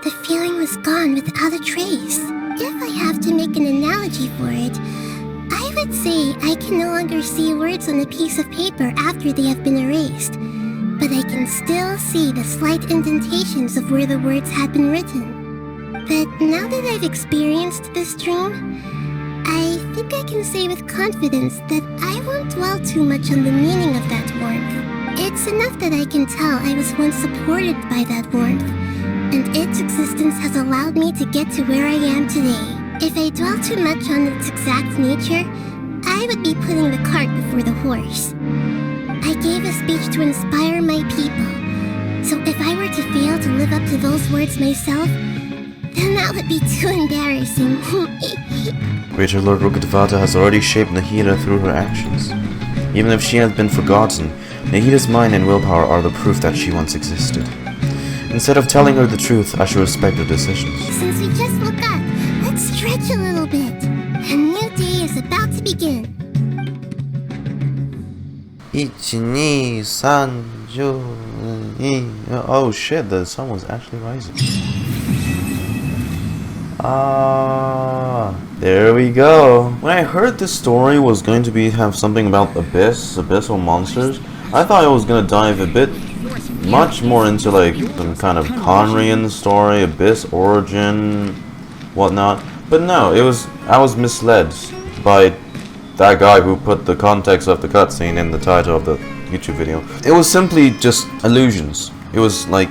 the feeling was gone without a trace. If I have to make an analogy for it, I would say I can no longer see words on a piece of paper after they have been erased, but I can still see the slight indentations of where the words had been written. But now that I've experienced this dream, I think I can say with confidence that I won't dwell too much on the meaning of that warmth. It's enough that I can tell I was once supported by that warmth, and its existence has allowed me to get to where I am today. If I dwell too much on its exact nature, I would be putting the cart before the horse. I gave a speech to inspire my people, so if I were to fail to live up to those words myself, then that would be too embarrassing. Greater Lord Rukkhadevata has already shaped Nahida through her actions. Even if she has been forgotten, Nahida's mind and willpower are the proof that she once existed. Instead of telling her the truth, I should respect her decisions. Since we just woke up, let's stretch a little bit. A new day is about to begin. 1, 2, 3, 4. Oh shit, the sun was actually rising. There we go. When I heard this story was going to have something about abyssal monsters, I thought it was gonna dive a bit much more into like some kind of Conrian story, abyss origin, whatnot. But no, I was misled by that guy who put the context of the cutscene in the title of the YouTube video. It was simply just illusions. It was like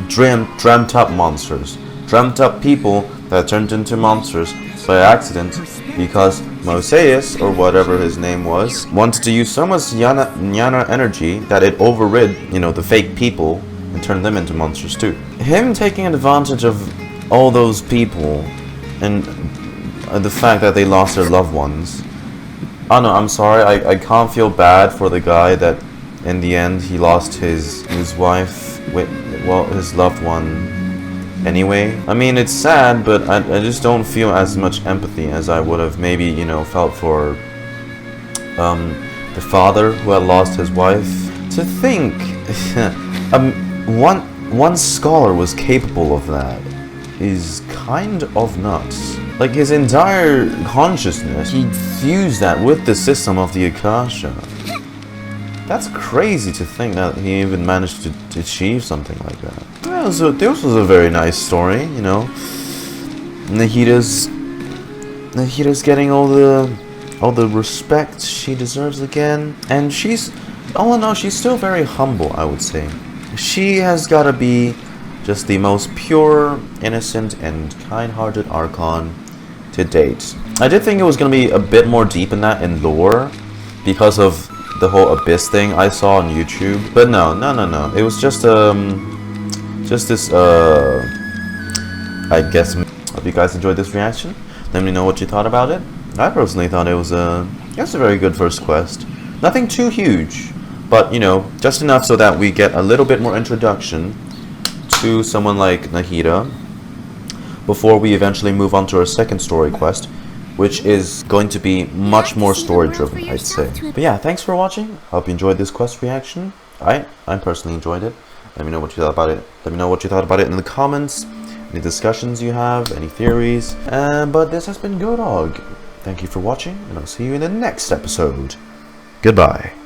dreamt up monsters, dreamt up people that turned into monsters by accident because Moses, or whatever his name was, wanted to use so much Jnana energy that it overrid, the fake people and turned them into monsters too. Him taking advantage of all those people and the fact that they lost their loved ones. Oh no, I'm sorry, I can't feel bad for the guy that in the end he lost his wife, his loved one. Anyway, I mean, it's sad, but I just don't feel as much empathy as I would have maybe, felt for the father who had lost his wife. To think one scholar was capable of that is kind of nuts. Like, his entire consciousness, he fused that with the system of the Akasha. That's crazy to think that he even managed to achieve something like that. This was a very nice story, Nahida's getting all the respect she deserves again, and all in all, she's still very humble, I would say. She has gotta be just the most pure, innocent, and kind-hearted Archon to date. I did think it was gonna be a bit more deep in that in lore, because of the whole abyss thing I saw on YouTube, but no. It was just this, I guess. Hope you guys enjoyed this reaction. Let me know what you thought about it. I personally thought it was a very good first quest. Nothing too huge, but just enough so that we get a little bit more introduction to someone like Nahida before we eventually move on to our second story quest, which is going to be much more story-driven, I'd say. But yeah, thanks for watching. Hope you enjoyed this quest reaction. I personally enjoyed it. Let me know what you thought about it. Let me know what you thought about it in the comments. any discussions you have, any theories. But this has been Godog. Thank you for watching, and I'll see you in the next episode. Goodbye.